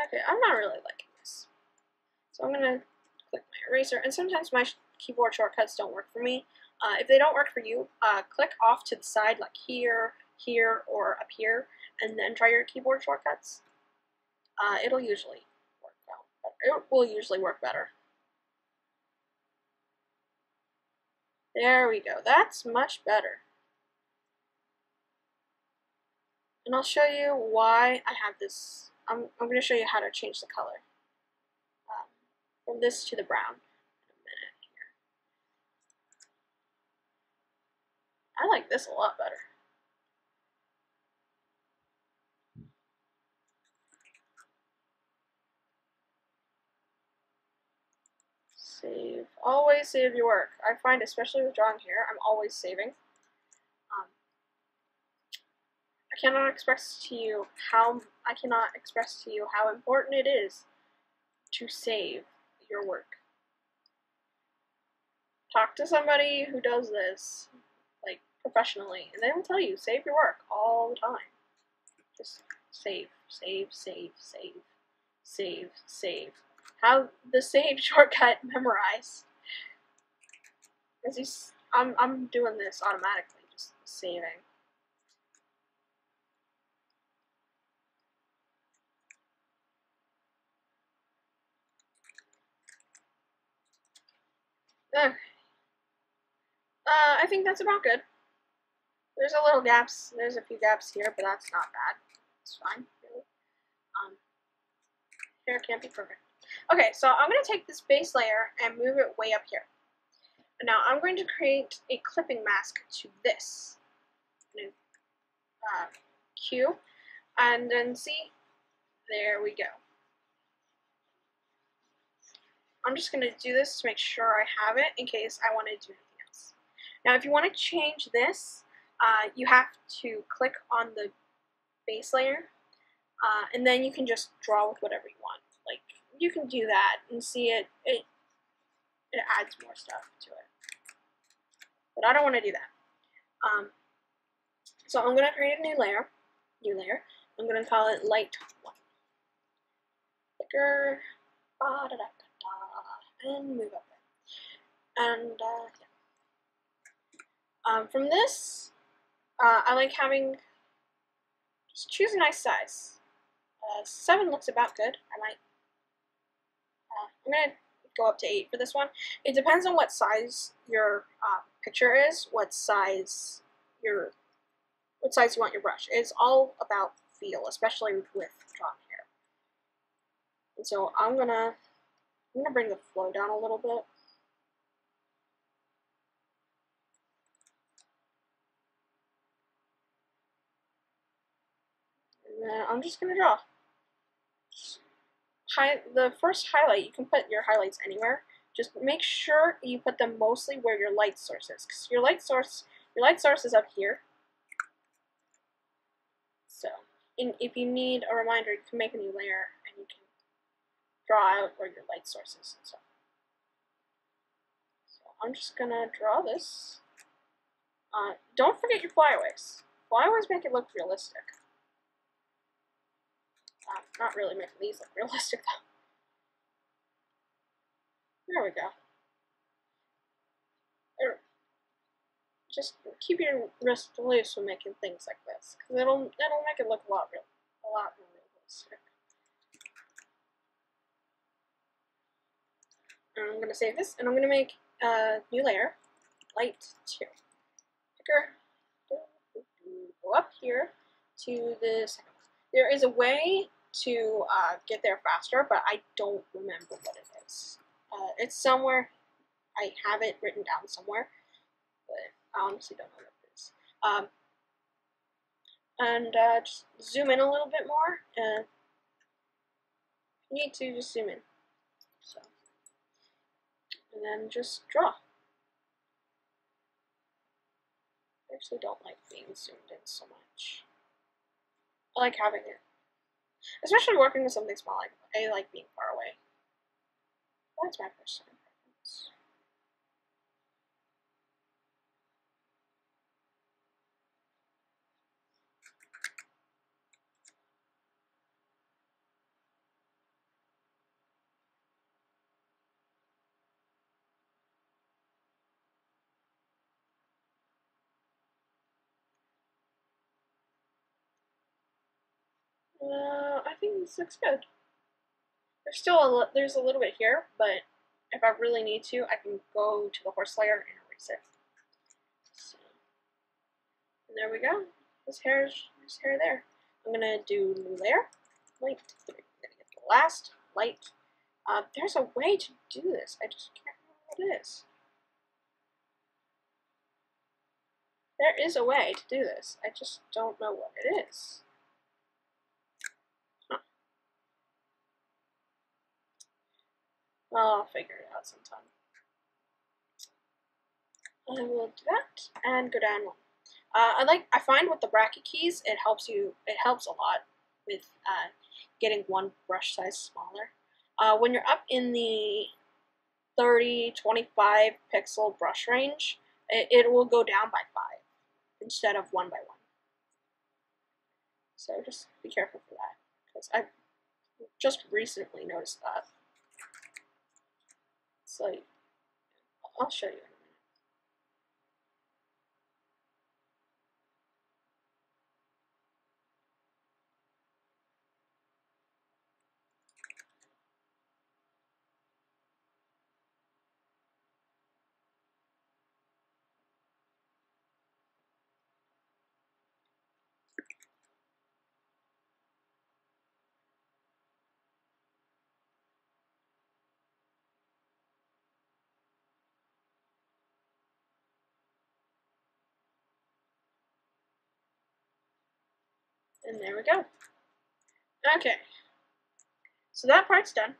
Okay, I'm not really liking this. So I'm gonna click my eraser, and sometimes my keyboard shortcuts don't work for me. If they don't work for you, click off to the side, like here, here, or up here, and then try your keyboard shortcuts. It'll usually work out. It will usually work better. There we go. That's much better. And I'll show you why I have this. I'm going to show you how to change the color from this to the brown in a minute here. I like this a lot better. Save. Always save your work. I find, especially with drawing hair, I'm always saving. I cannot express to you how important it is to save your work. Talk to somebody who does this, like, professionally, and they will tell you, save your work all the time. Just save, save, save, save, save, save. How the save shortcut memorize. I'm doing this automatically, just saving. Okay. I think that's about good. There's a few gaps here, but that's not bad. It's fine, really. Hair can't be perfect. Okay, so I'm going to take this base layer and move it way up here. And now I'm going to create a clipping mask to this. Q, and then see, there we go. I'm just going to do this to make sure I have it in case I want to do anything else. Now, if you want to change this, you have to click on the base layer, and then you can just draw with whatever you want. Like, you can do that and see it adds more stuff to it. But I don't want to do that. So I'm going to create a new layer. I'm going to call it light 1. Clicker, and move up there. And yeah. From this, I like having, just choose a nice size. 7 looks about good. I'm going to go up to 8 for this one. It depends on what size your picture is, what size you want your brush. It's all about feel, especially with drawn hair. And so I'm gonna bring the flow down a little bit. And then I'm just gonna draw. The first highlight, you can put your highlights anywhere. Just make sure you put them mostly where your light source is, because your light source is up here. So And if you need a reminder, you can make a new layer and you can draw out where your light source is and stuff. So I'm just gonna draw this. Don't forget your flyaways. Flyaways make it look realistic. Not really making these look realistic though. There we go. Just keep your wrist loose when making things like this, because it'll make it look a lot more realistic. And I'm gonna save this, and I'm gonna make a new layer, light 2. Picker, go up here to the second one. There is a way to get there faster, but I don't remember what it is. It's somewhere. I have it written down somewhere, but I honestly don't know what it is. Just zoom in a little bit more. You need to just zoom in. So, and then just draw. I actually don't like being zoomed in so much. I like having it, especially working with something small. I like being far away. That's my personal preference. I think this looks good. There's a little bit here, but if I really need to, I can go to the horse layer and erase it. So, and there we go. This hair there. I'm gonna do new layer, light 3. I'm gonna get the last light. There's a way to do this. I just can't remember what it is. There is a way to do this. I just don't know what it is. I'll figure it out sometime. I will do that and go down one. I find with the bracket keys, it helps a lot with getting one brush size smaller. When you're up in the 30, 25 pixel brush range, it will go down by 5 instead of 1 by 1. So just be careful for that, because I've just recently noticed that. So I'll show you. And there we go. Okay, so that part's done.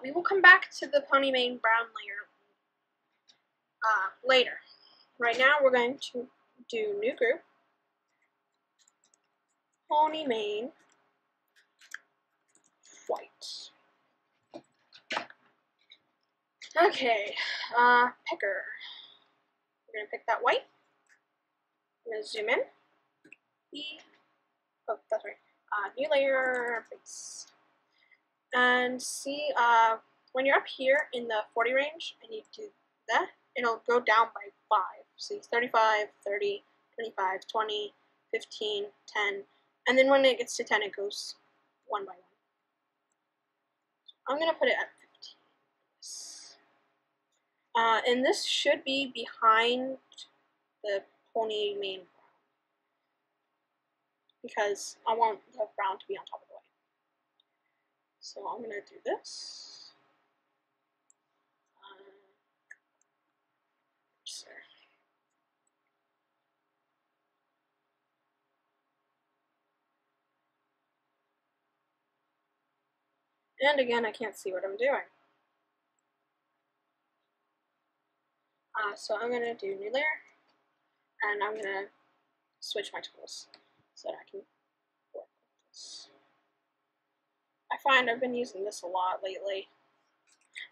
We will come back to the pony mane brown layer later. Right now we're going to do new group, pony mane, white. Okay, picker. We're going to pick that white. I'm going to zoom in. Oh, that's right. New layer, base. And see, when you're up here in the 40 range and you do that, it'll go down by 5. See, 35, 30, 25, 20, 15, 10. And then when it gets to 10, it goes 1 by 1. I'm going to put it at 15. And this should be behind the pony mane brown, because I want the brown to be on top of the white. So I'm going to do this. And again, I can't see what I'm doing. So I'm going to do new layer, and I'm going to switch my tools so that I can I find I've been using this a lot lately.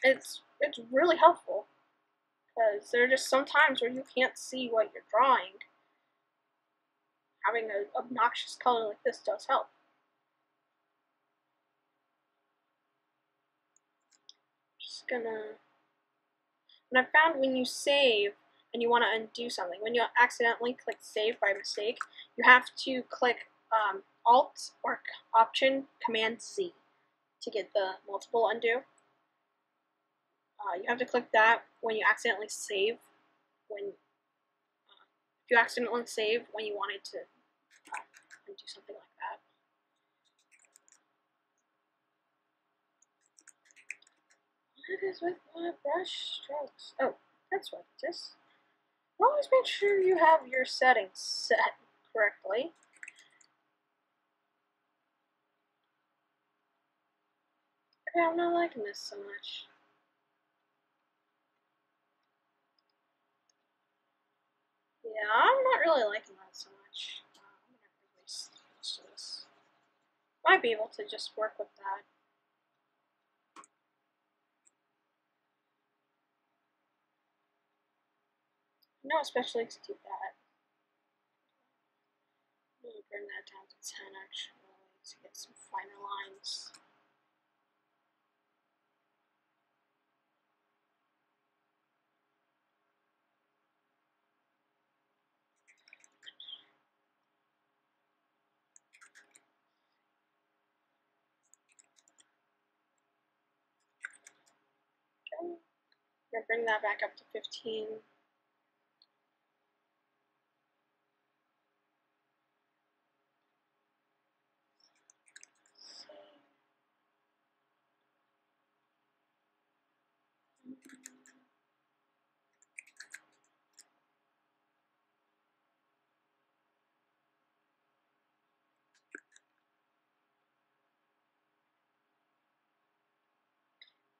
It's really helpful because there are just some times where you can't see what you're drawing. Having an obnoxious color like this does help. Just gonna. And I found when you save and you want to undo something, when you accidentally click save by mistake, you have to click Alt or Option Command Z to get the multiple undo. You have to click that when you accidentally save. If you accidentally save when you wanted to undo something like that. What is with my brush strokes? Oh, that's what it is. Always make sure you have your settings set correctly. Okay, I'm not liking this so much. Yeah, I'm not really liking that so much. I'm gonna erase most of this. Might be able to just work with that. No, especially to do that. I'm gonna bring that down to 10 actually to get some finer lines. Okay. I'm gonna bring that back up to 15.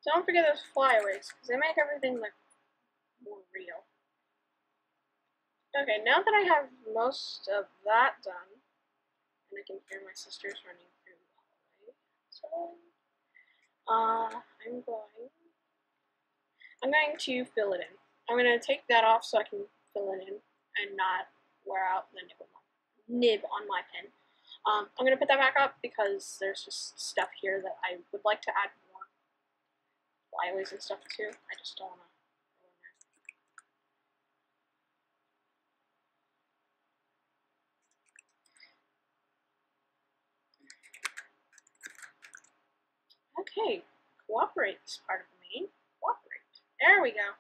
Don't forget those flyaways, because they make everything look more real. Okay, now that I have most of that done, and I can hear my sisters running through the hallway, so I'm going to fill it in. I'm going to take that off so I can fill it in and not wear out the nib on my pen. I'm going to put that back up because there's just stuff here that I would like to add more flyaways and stuff too. I just don't want to go in there. Okay, cooperate is part of the main. Cooperate. There we go.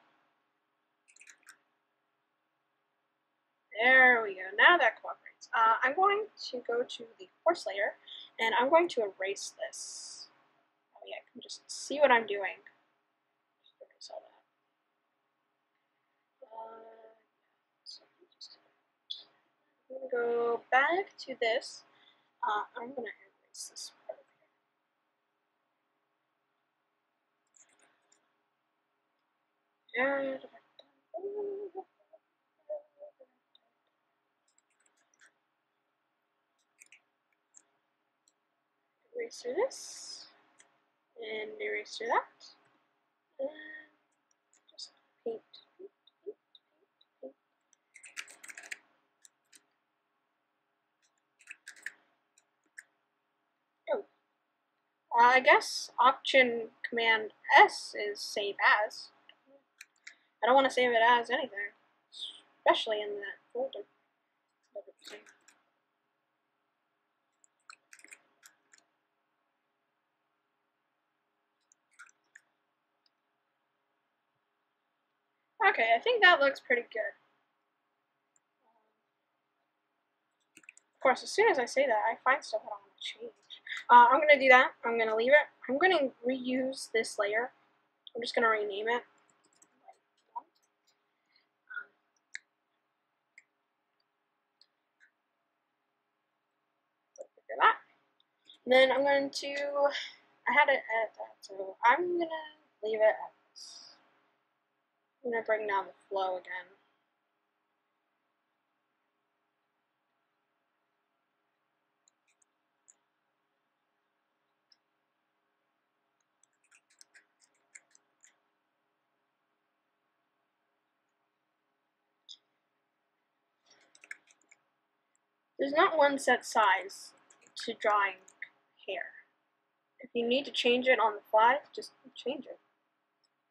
There we go. Now that cooperates. I'm going to go to the coarse layer, and I'm going to erase this. Oh yeah, I can just see what I'm doing. Just erase all that. I'm going to go back to this. I'm going to erase this part of here. Erase through this, and erase through that, and just paint. Oh, I guess Option Command S is save as. I don't want to save it as anything, especially in that folder. Okay, I think that looks pretty good. Of course, as soon as I say that, I find stuff that I want to change. I'm going to do that. I'm going to leave it. I'm going to reuse this layer. I'm just going to rename it. That. And then I'm going to, I had it at that, so I'm going to leave it at this. I'm going to bring down the flow again. There's not one set size to drawing hair. If you need to change it on the fly, just change it.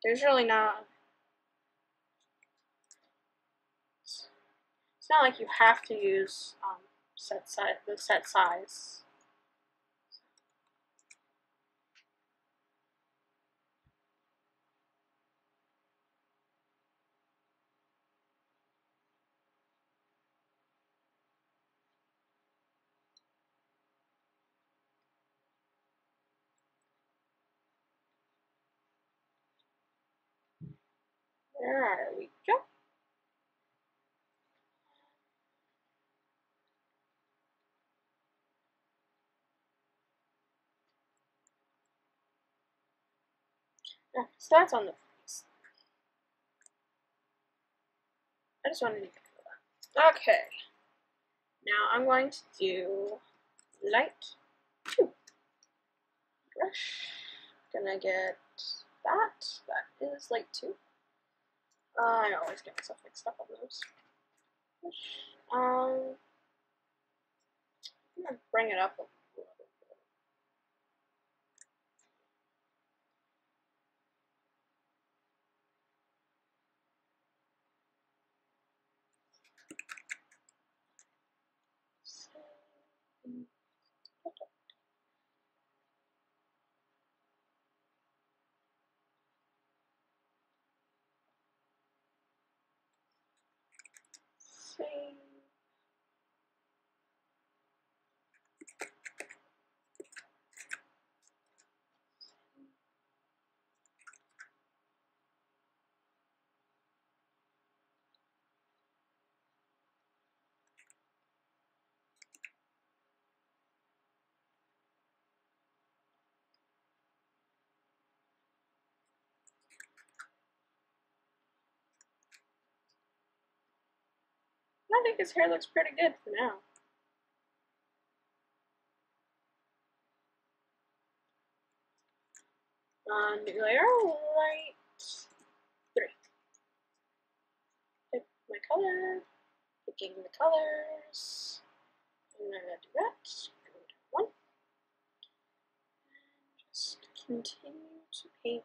There's really not. It's not like you have to use the set size. There we go. Yeah, so that's on the face. I just wanted to get that. Okay. Now I'm going to do light 2. Brush. Gonna get that. That is light 2. I always get myself mixed up on those. I'm gonna bring it up a little bit. Save. I think his hair looks pretty good for now. New layer, light 3. Pick my color, picking the colors. I'm gonna do that. Go to 1. And just continue to paint.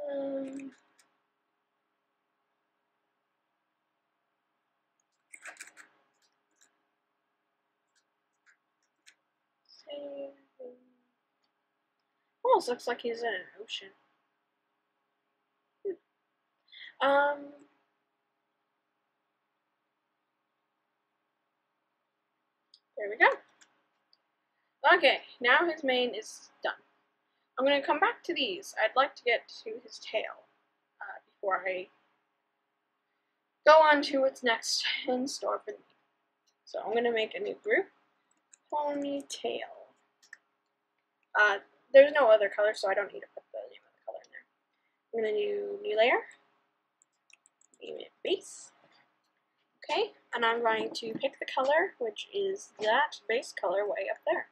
Um, Save. Almost looks like he's in an ocean. There we go. Okay, now his mane is done. I'm going to come back to these. I'd like to get to his tail before I go on to what's next in store for me. So I'm going to make a new group, ponytail. There's no other color, so I don't need to put the name of the color in there. I'm going to do new layer, name it base. Okay, and I'm going to pick the color, which is that base color way up there.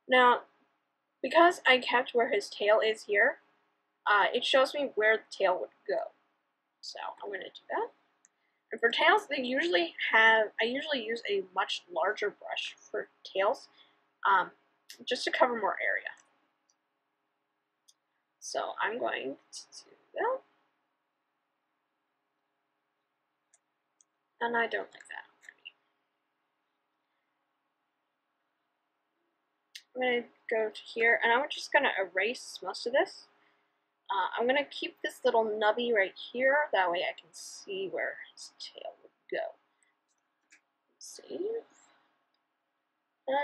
Now, because I kept where his tail is here, it shows me where the tail would go. So I'm going to do that. And for tails, I usually use a much larger brush for tails, just to cover more area. So I'm going to do that. And I don't like that already. I'm going to go to here, and I'm just going to erase most of this. I'm going to keep this little nubby right here, that way I can see where his tail would go. Save.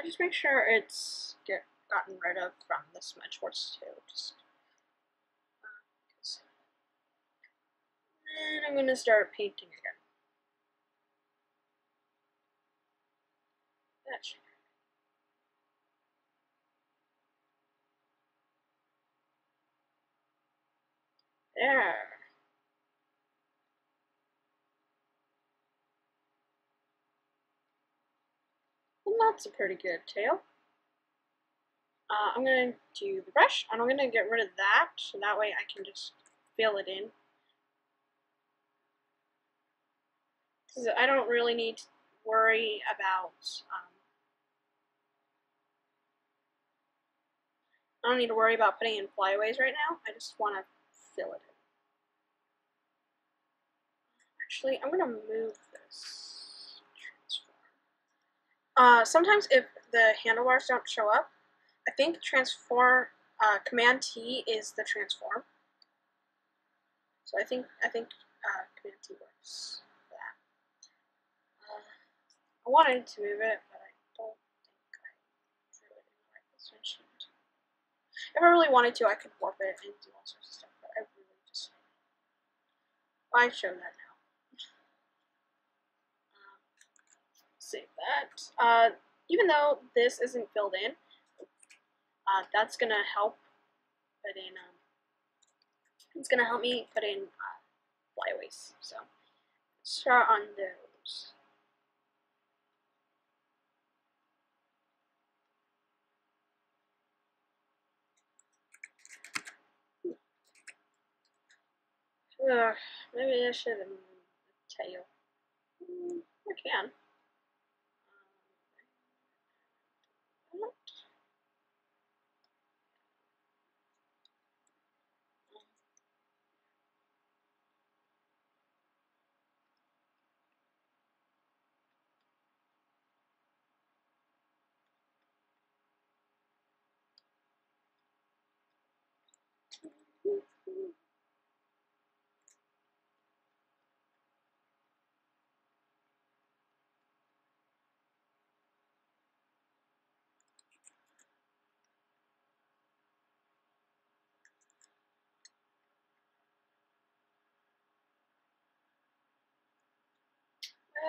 Just make sure it's gotten rid of from the smudge horse too. And I'm going to start painting again. That should. There. And that's a pretty good tail. I'm going to do the brush, and I'm going to get rid of that, so that way I can just fill it in. Because I don't really need to worry about, I don't need to worry about putting in flyaways right now. I just want to fill it in. Actually, I'm going to move this transform. Sometimes if the handlebars don't show up, I think transform, Command T is the transform. So I think Command T works for that. I wanted to move it, but I don't think I drew it in the right position. If I really wanted to, I could warp it and do all sorts of stuff, but I really just, I show that now. Save that. Even though this isn't filled in, that's gonna help put in, it's gonna help me put in flyaways. So start on those. Maybe I should have moved the tail. I can.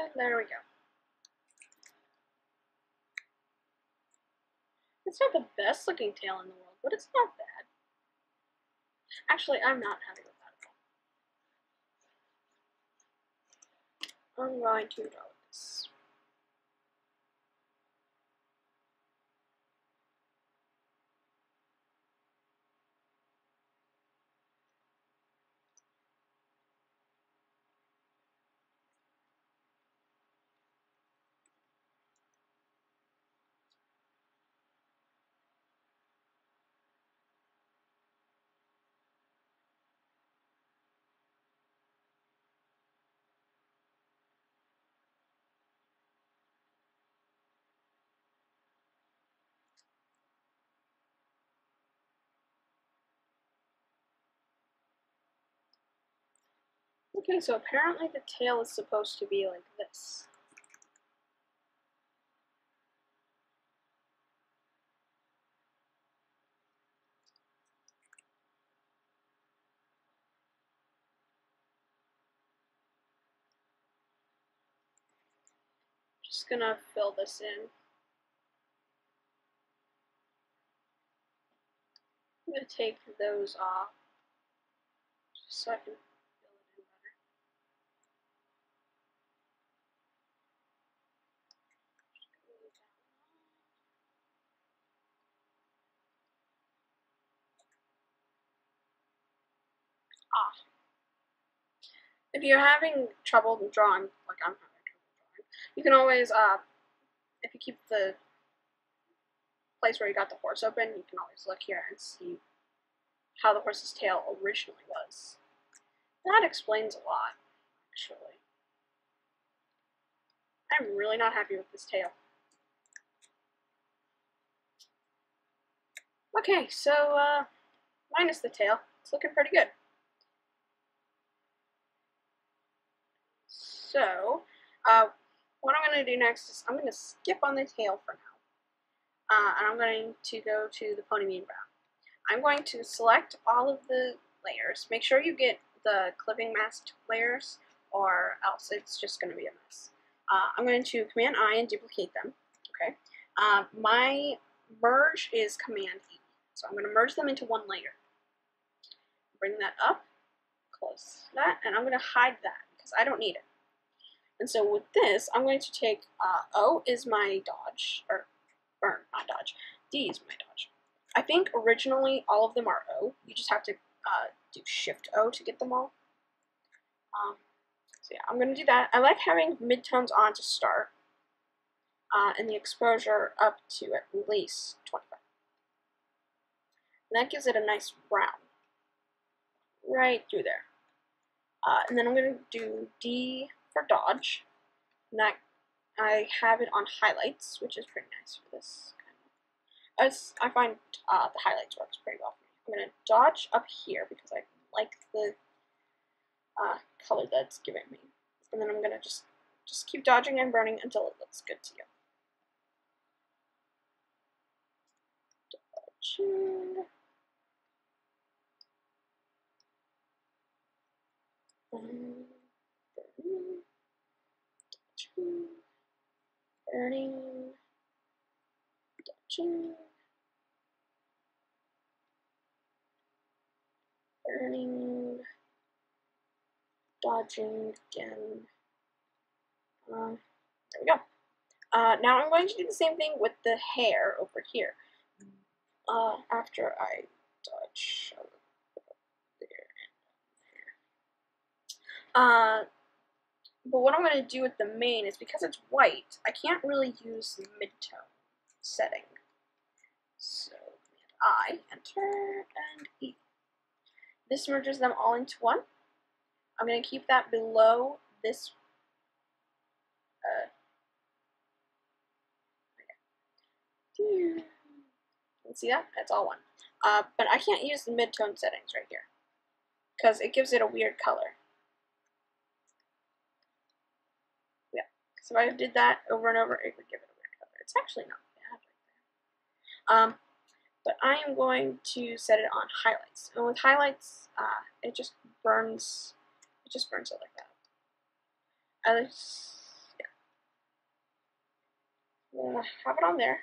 And there we go. It's not the best looking tail in the world, but it's not bad. Actually, I'm not happy with that at all. I'm going to draw this. Okay, so apparently the tail is supposed to be like this. Just gonna fill this in. I'm gonna take those off just so I can fill it in better. Off. If you're having trouble drawing, like I'm having trouble drawing, you can always, if you keep the place where you got the horse open, you can always look here and see how the horse's tail originally was. That explains a lot, actually. I'm really not happy with this tail. Okay, so, minus the tail, it's looking pretty good. So, what I'm going to do next is I'm going to skip on the tail for now. And I'm going to go to the pony bean brown. I'm going to select all of the layers. Make sure you get the clipping masked layers, or else it's just going to be a mess. I'm going to Command I and duplicate them. Okay. My merge is Command E. So I'm going to merge them into one layer. Bring that up, close that, and I'm going to hide that because I don't need it. And so with this, I'm going to take O is my dodge, or not dodge, D is my dodge. I think originally all of them are O. You just have to do Shift O to get them all. So yeah, I'm going to do that. I like having midtones on to start, and the exposure up to at least 25. And that gives it a nice brown right through there. And then I'm going to do D for dodge. And that I have it on highlights, which is pretty nice for this kind of. I find the highlights works pretty well for me. I'm going to dodge up here because I like the color that's giving me. And then I'm going to just keep dodging and burning until it looks good to you. Dodging. Burning, dodging, burning, dodging again. There we go. Now I'm going to do the same thing with the hair over here. After I dodge there and there. But what I'm going to do with the mane is, because it's white, I can't really use the midtone setting. So I, enter, and E. This merges them all into one. I'm going to keep that below this. You can see that? It's all one. But I can't use the midtone settings right here because it gives it a weird color. Yeah, so if I did that over and over, it would give it a weird color. It's actually not bad right there. But I am going to set it on highlights. And with highlights, it just burns it like that. Yeah. I'm going to have it on there.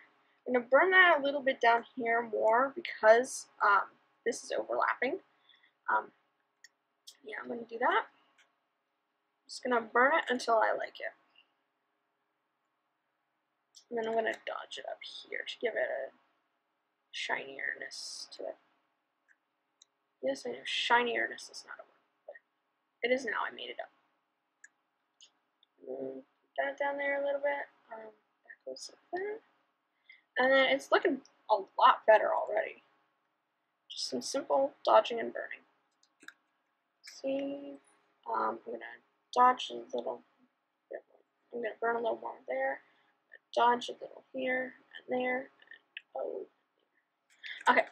I'm going to burn that a little bit down here more because this is overlapping. Yeah, I'm going to do that. I'm just going to burn it until I like it. And then I'm going to dodge it up here to give it a shinierness to it. Yes, I know shinierness is not a word, but it is now. I made it up. Put that down there a little bit. That goes like that. And then it's looking a lot better already. Just some simple dodging and burning. See, I'm going to dodge a little bit more. I'm going to burn a little more there. Dodge a little here and there. And oh. Okay,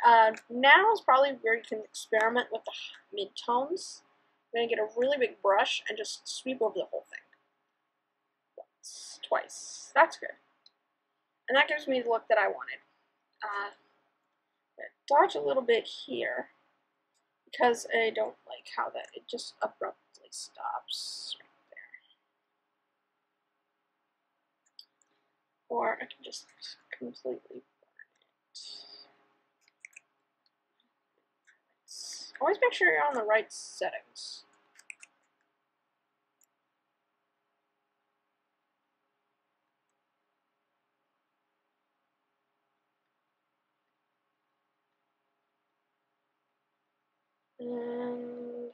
now is probably where you can experiment with the midtones. I'm going to get a really big brush and just sweep over the whole thing. Once, twice. That's good. And that gives me the look that I wanted. Dodge a little bit here because I don't like how that it just abruptly stops right there. Or I can just completely burn it. Always make sure you're on the right settings. And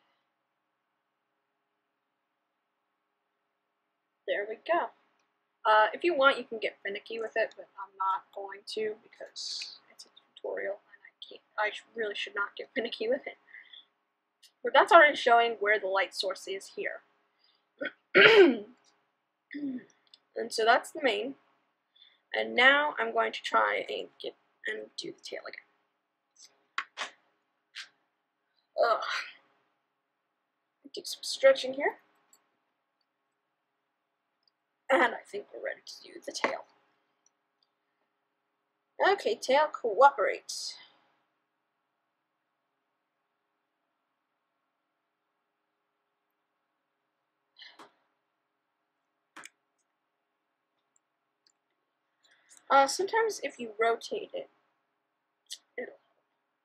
there we go. If you want, you can get finicky with it, but I'm not going to because it's a tutorial and I really should not get finicky with it. But that's already showing where the light source is here. And so that's the main. And now I'm going to try and do the tail again. Ugh. Do some stretching here. And I think we're ready to do the tail. Okay, tail, cooperate. Sometimes if you rotate it, it'll.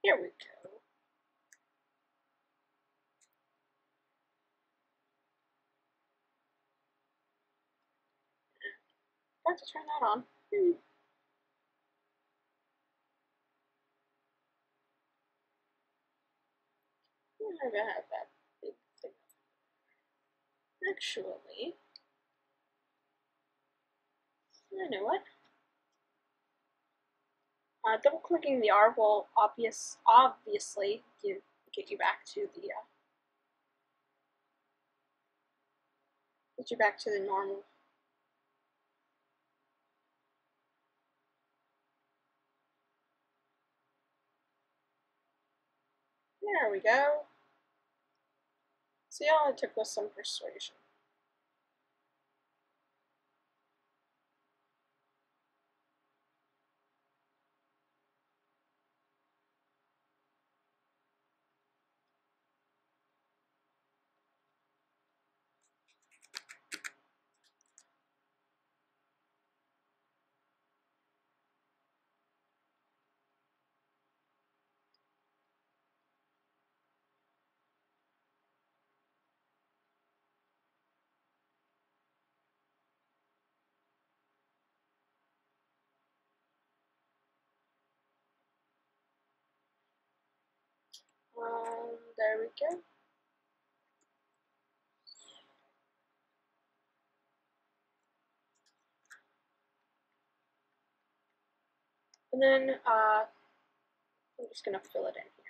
Here we go. Got to turn that on. I never have that big thing. Actually, I know what. Double clicking the R will obviously get you back to the normal. There we go. See, all it took was some persuasion. There we go. And then I'm just gonna fill it in here.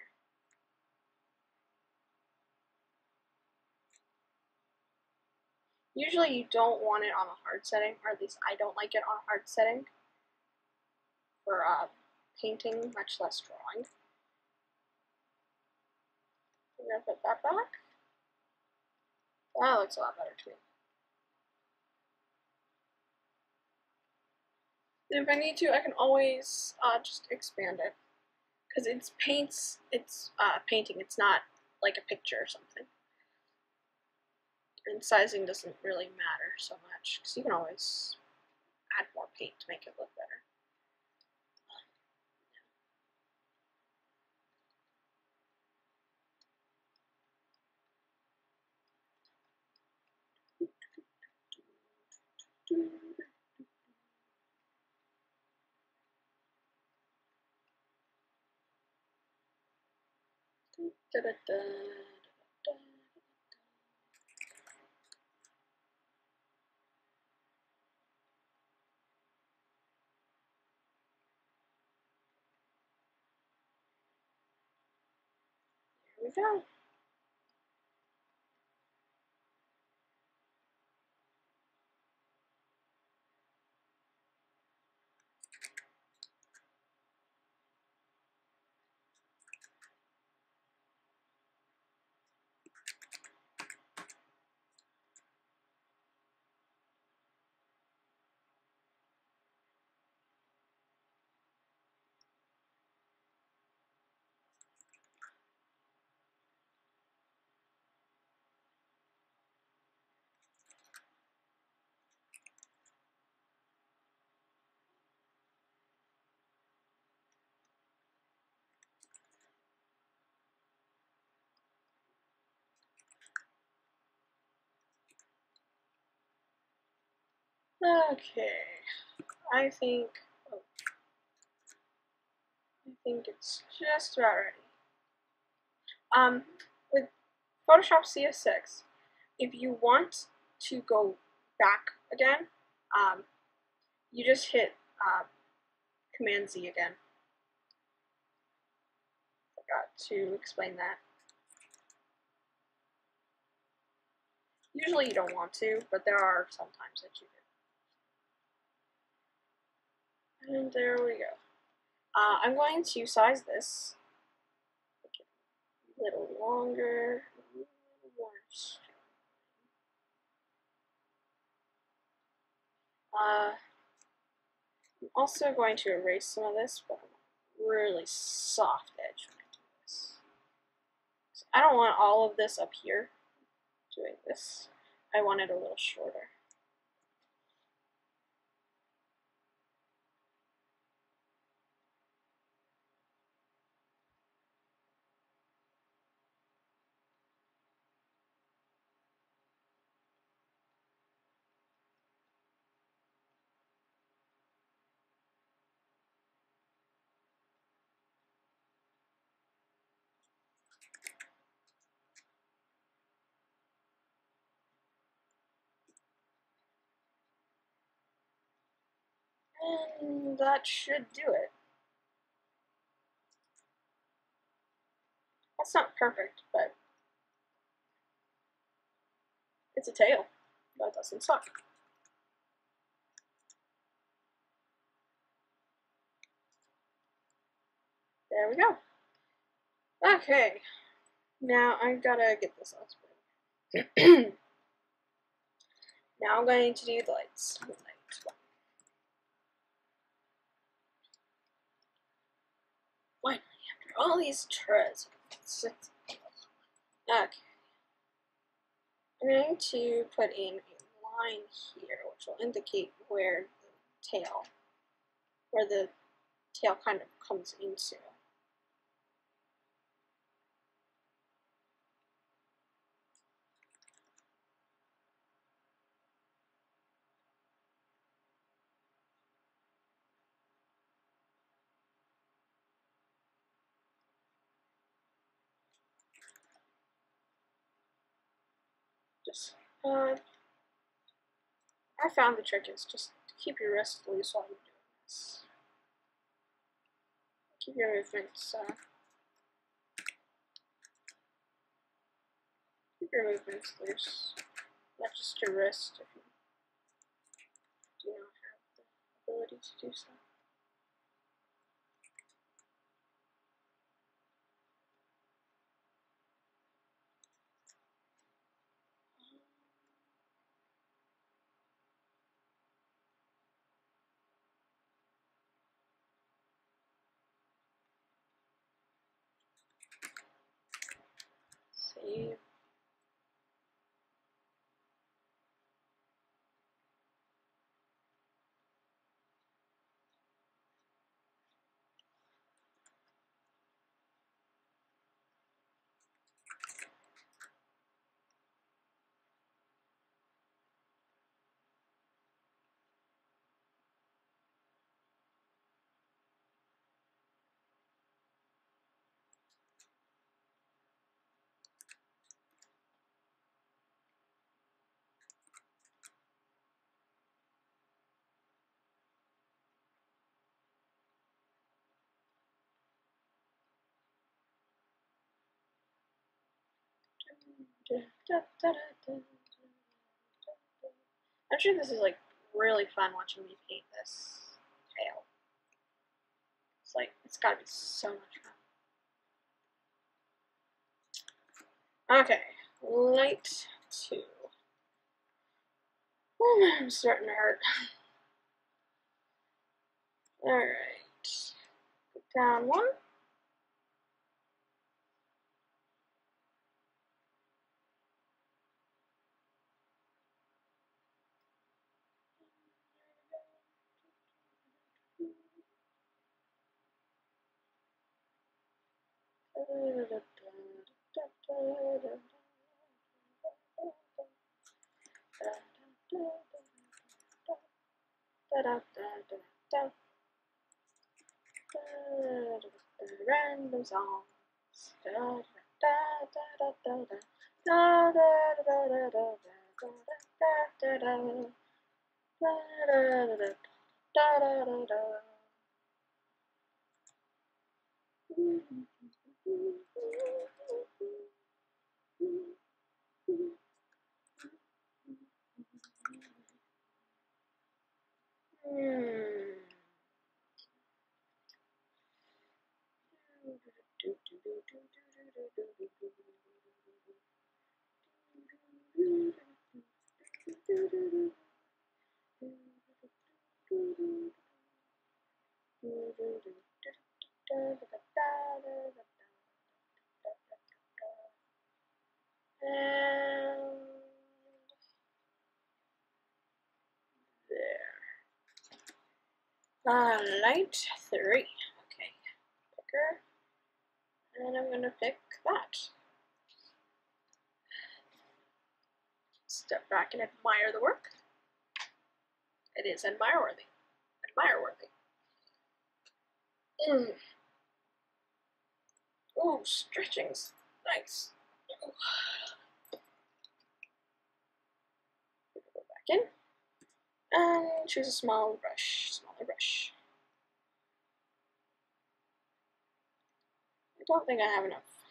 Usually you don't want it on a hard setting, or at least I don't like it on a hard setting for painting, much less drawing. I'm gonna put that back. That looks a lot better to me. If I need to, I can always just expand it, because it's painting. It's not like a picture or something. And sizing doesn't really matter so much, because you can always add more paint to make it look better. Da, da, da, da, da. There we go. Okay, I think it's just about ready. With Photoshop CS6, if you want to go back again, you just hit Command Z again. Forgot to explain that. Usually you don't want to, but there are some times that you do. And there we go. I'm going to size this a little longer, a little more. I'm also going to erase some of this, but I'm really soft edge when I do this. So I don't want all of this up here doing this. I want it a little shorter. And that should do it. That's not perfect, but it's a tail. That doesn't suck. There we go. Okay, now I gotta get this off. Now I'm going to do the lights. Finally, after all these tries. Okay. I'm going to put in a line here, which will indicate where the tail kind of comes into. Just, I found the trick is just to keep your wrist loose while you're doing this. Keep your movements, loose, not just your wrist if you do not have the ability to do so. Save. I'm sure this is like really fun watching me paint this tail. It's like, it's gotta be so much fun. Okay, light 2. I'm starting to hurt. Alright, down 1. Random songs. And there. Light 3. Okay. Picker. And I'm gonna pick that. Step back and admire the work. It is admire-worthy. Admire-worthy. Ooh, stretching's nice. Go back in and choose a smaller brush. I don't think I have enough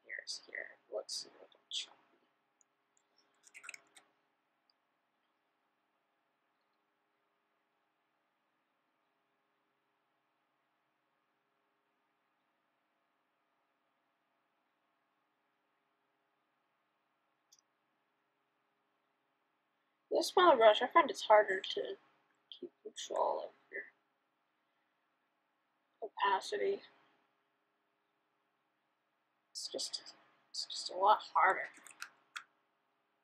hairs here. Let's see what I'm choppy. This smaller brush, I find it's harder to keep control of your opacity. It's just a lot harder,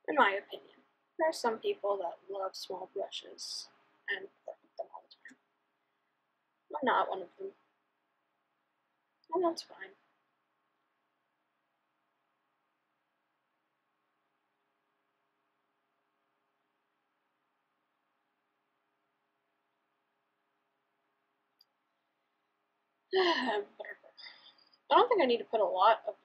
in my opinion. There are some people that love small brushes and work with them all the time. I'm not one of them, and that's fine. I don't think I need to put a lot of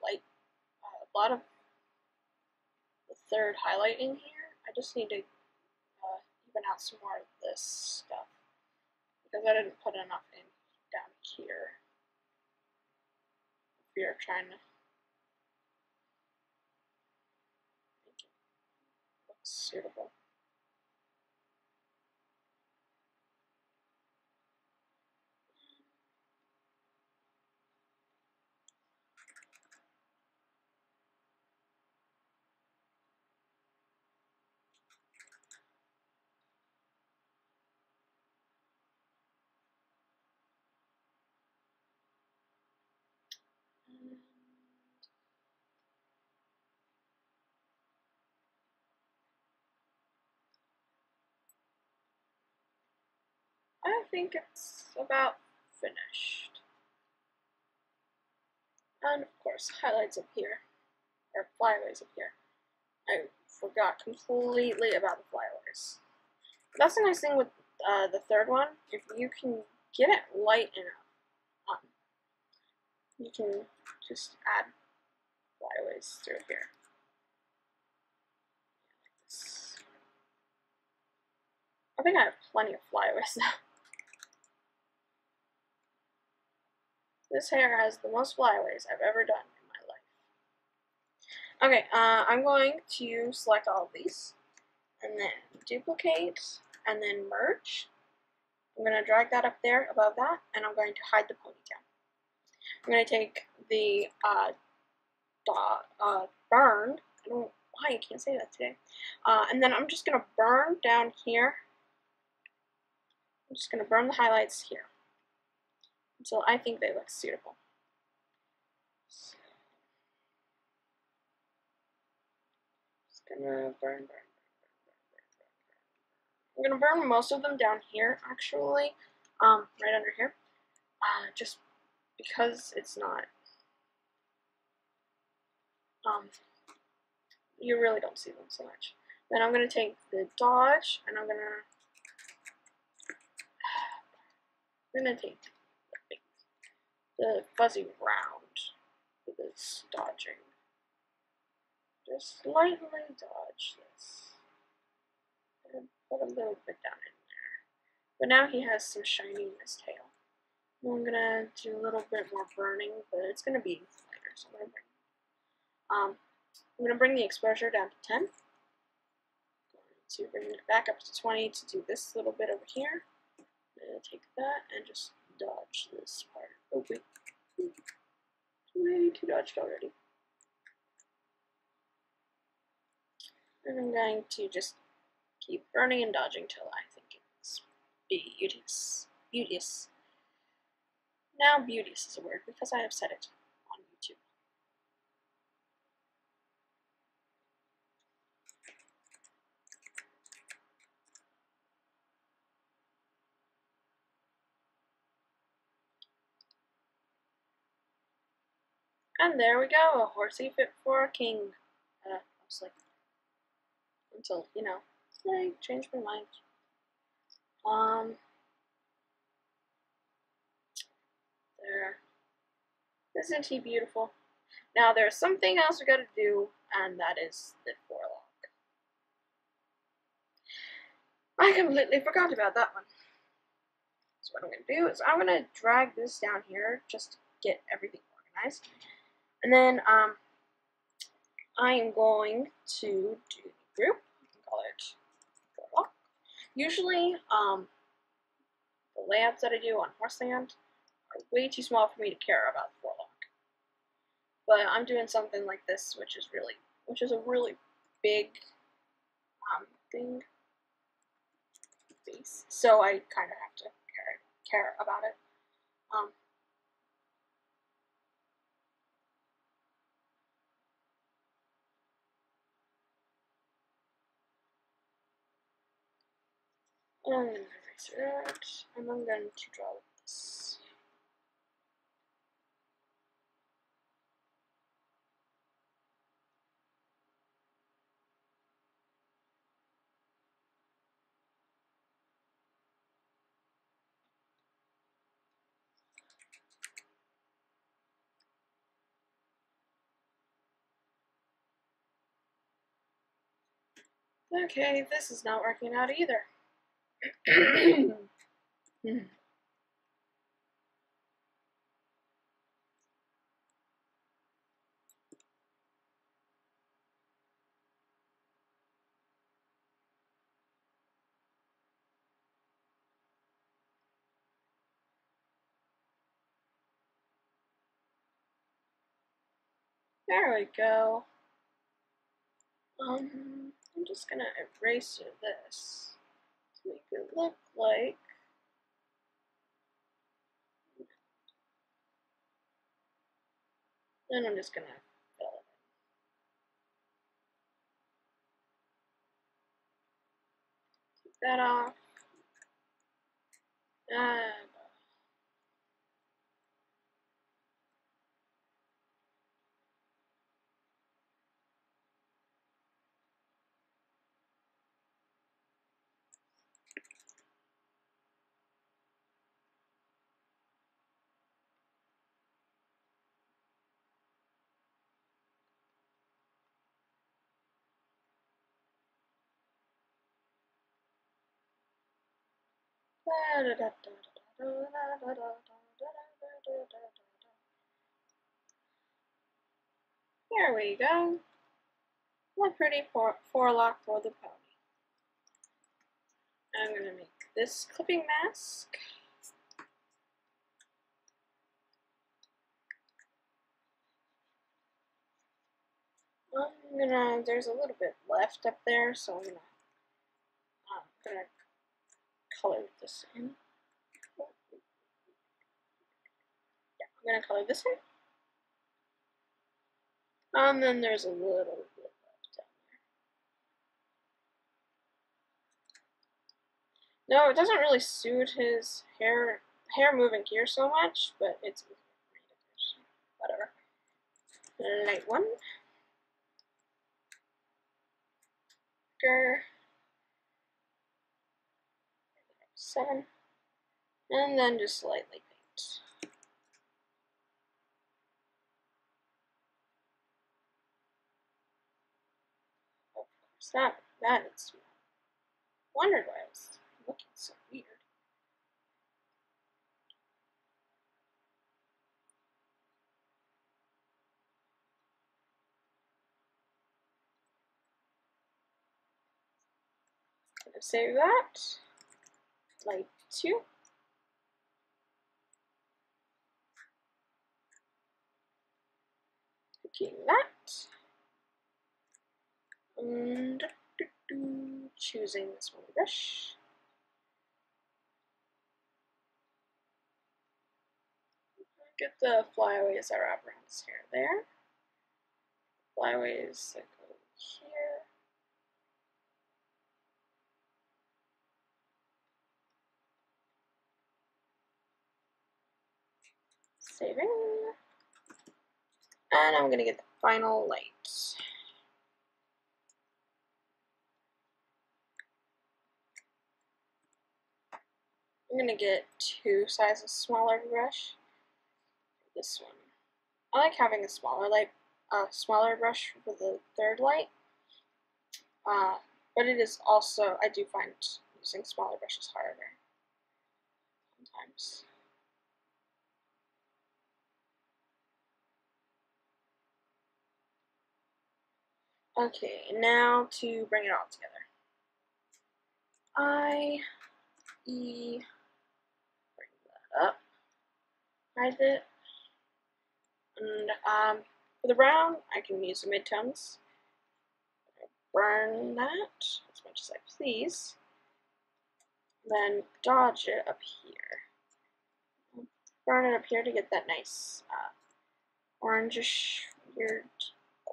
the third highlight in here. I just need to even out some more of this stuff because I didn't put enough in down here. If you're trying to make it look suitable. I think it's about finished. And of course, highlights up here, or flyaways up here. I forgot completely about the flyaways. But that's the nice thing with the third one. If you can get it light enough, you can just add flyaways through here. Like this. I think I have plenty of flyaways now. This hair has the most flyaways I've ever done in my life. Okay, I'm going to select all of these, and then duplicate, and then merge. I'm going to drag that up there above that, and I'm going to hide the ponytail. I'm going to take the burned, I don't know why I can't say that today, and then I'm just going to burn down here. I'm just going to burn the highlights here until I think they look suitable. So, just gonna burn. I'm gonna burn most of them down here, actually, right under here, just because it's not, you really don't see them so much. Then I'm gonna take the dodge, and I'm gonna take the fuzzy round for this dodging. Just lightly dodge this. And put a little bit down in there. But now he has some shiny in his tail. I'm gonna do a little bit more burning, but it's gonna be lighter, so I'm gonna bring the exposure down to 10. I'm going to bring it back up to 20 to do this little bit over here. I'm gonna take that and just dodge this part. Oh wait, way too dodged already. And I'm going to just keep burning and dodging till I think it's beauteous. Beauteous. Now beauteous is a word because I have said it on YouTube. And there we go, a horsey fit for a king. Mostly. Until, you know, I changed my mind. There. Isn't he beautiful? Now there's something else we gotta do, and that is the forelock. I completely forgot about that one. So what I'm gonna do is I'm gonna drag this down here just to get everything organized. And then I am going to do the group. I can call it forelock. Usually, the layouts that I do on Horseland are way too small for me to care about the forelock. But I'm doing something like this, which is a really big thing. Base. So I kind of have to care about it. And I'm going to erase that, and I'm going to draw this. Okay, this is not working out either. There we go. I'm just gonna erase this to make it look like then I'm just gonna fill it in. Keep that off. And there we go. A pretty forelock for the pony. I'm going to make this clipping mask. There's a little bit left up there, so I'm gonna color this in. Yeah, I'm gonna color this in. And then there's a little bit left down there. No, it doesn't really suit his hair moving here so much, but it's whatever. Light one. 7. And then just lightly paint. Of course, that is wondered why I was looking so weird. Gonna save that. Light 2. Picking that. And choosing this one brush. Get the flyaways that wrap around his hair there. Flyaways that go here. Saving. And I'm going to get the final light. I'm going to get 2 sizes smaller brush. This one. I like having a smaller brush for the third light. But it is also, I do find using smaller brushes harder sometimes. Okay, now to bring it all together. Bring that up, hide it, and for the brown, I can use the midtones. Burn that as much as I please, then dodge it up here. Burn it up here to get that nice orangish, weird,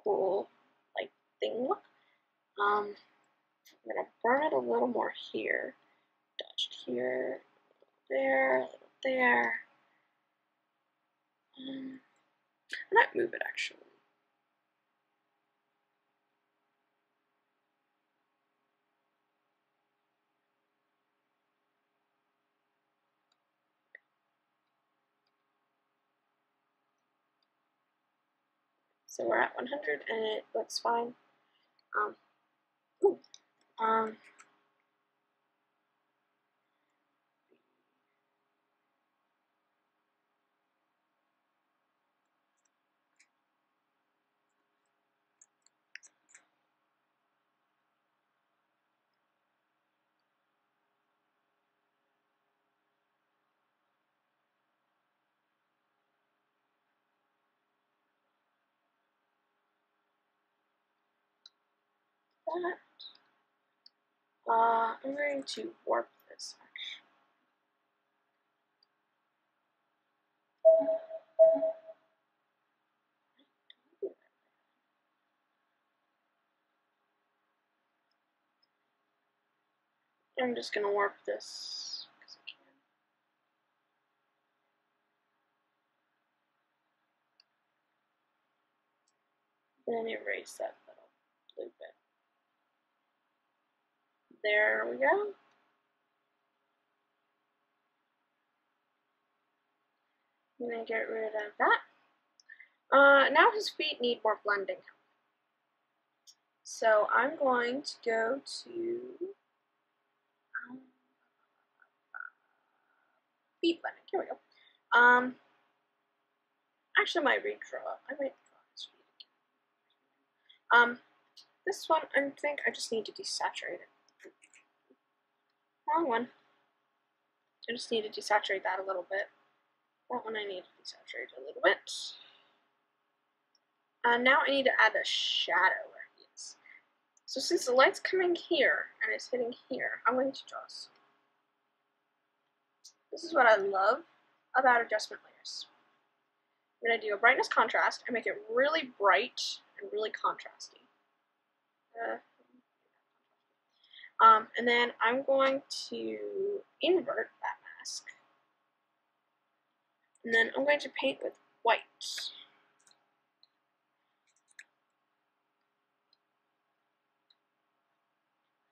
cool, like thing look. I'm gonna burn it a little more here. Dodge it here, there, a little there. I might move it actually. So we're at 100 and it looks fine. I'm going to warp this actually. I'm just going to warp this because I can. Then erase that little blue bit. There we go. I'm going to get rid of that. Now his feet need more blending. So I'm going to go to feet blending. Here we go. Actually, I might redraw. I might draw his feet again. This one, I think I just need to desaturate it. Wrong one. I just need to desaturate that a little bit. That one I need to desaturate a little bit. Now I need to add a shadow where he is. So since the light's coming here and it's hitting here, I'm going to draw some. This is what I love about adjustment layers. I'm going to do a brightness contrast and make it really bright and really contrasty. And then I'm going to invert that mask. And then I'm going to paint with white.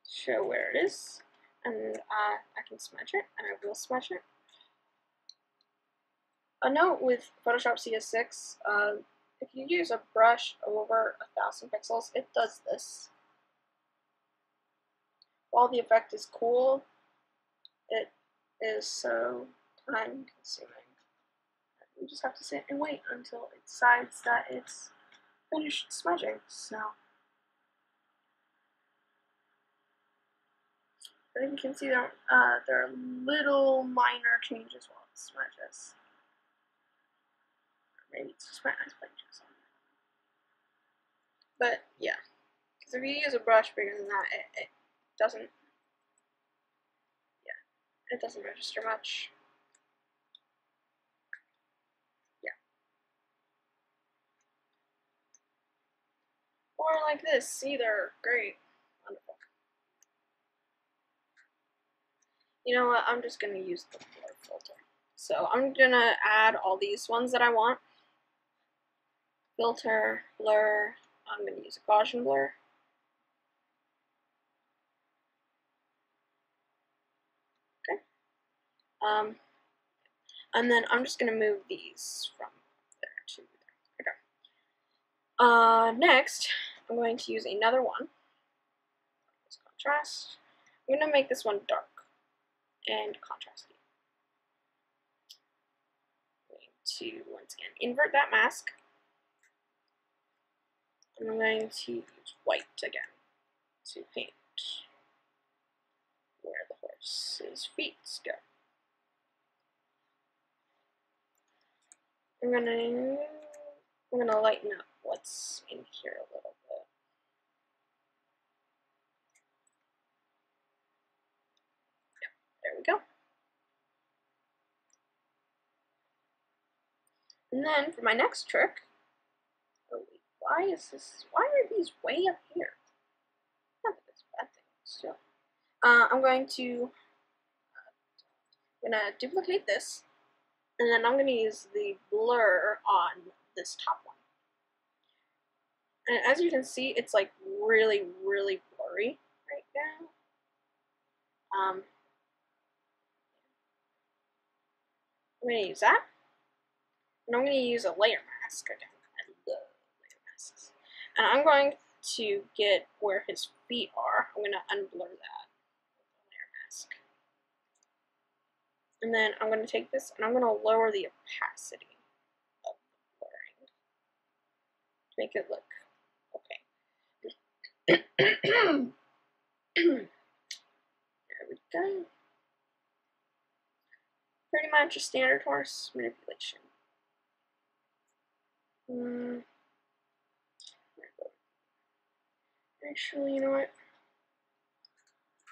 Show where it is. And I can smudge it, and I will smudge it. A note with Photoshop CS6, if you use a brush over 1,000 pixels, it does this. While the effect is cool, it is so time consuming. You just have to sit and wait until it decides that it's finished smudging. So, but you can see there are little minor changes while it smudges. Or maybe it's just my eyes playing tricks on it. But yeah, because if you use a brush bigger than that, doesn't, yeah, it doesn't register much. Yeah. Or like this, either. Great. Wonderful. You know what, I'm just going to use the blur filter. So I'm going to add all these ones that I want. Filter, blur, I'm going to use a Gaussian blur. Okay. And then I'm just going to move these from there to there. Okay. Next, I'm going to use another one. Contrast. I'm going to make this one dark and contrasty. I'm going to, once again, invert that mask. I'm going to use white again to paint where the horse's feet go. I'm gonna lighten up what's in here a little bit. Yep, there we go. And then for my next trick, why are these way up here? Not that it's a bad thing, still. I'm going to duplicate this, and then I'm going to use the blur on this top one. And as you can see, it's like really, really blurry right now. I'm going to use that, and I'm going to use a layer mask again. I love layer masks. And I'm going to get where his feet are. I'm going to unblur that with the layer mask. And then I'm going to take this and I'm going to lower the opacity of the blurring to make it look okay. There we go. Pretty much a standard horse manipulation. Actually, you know what?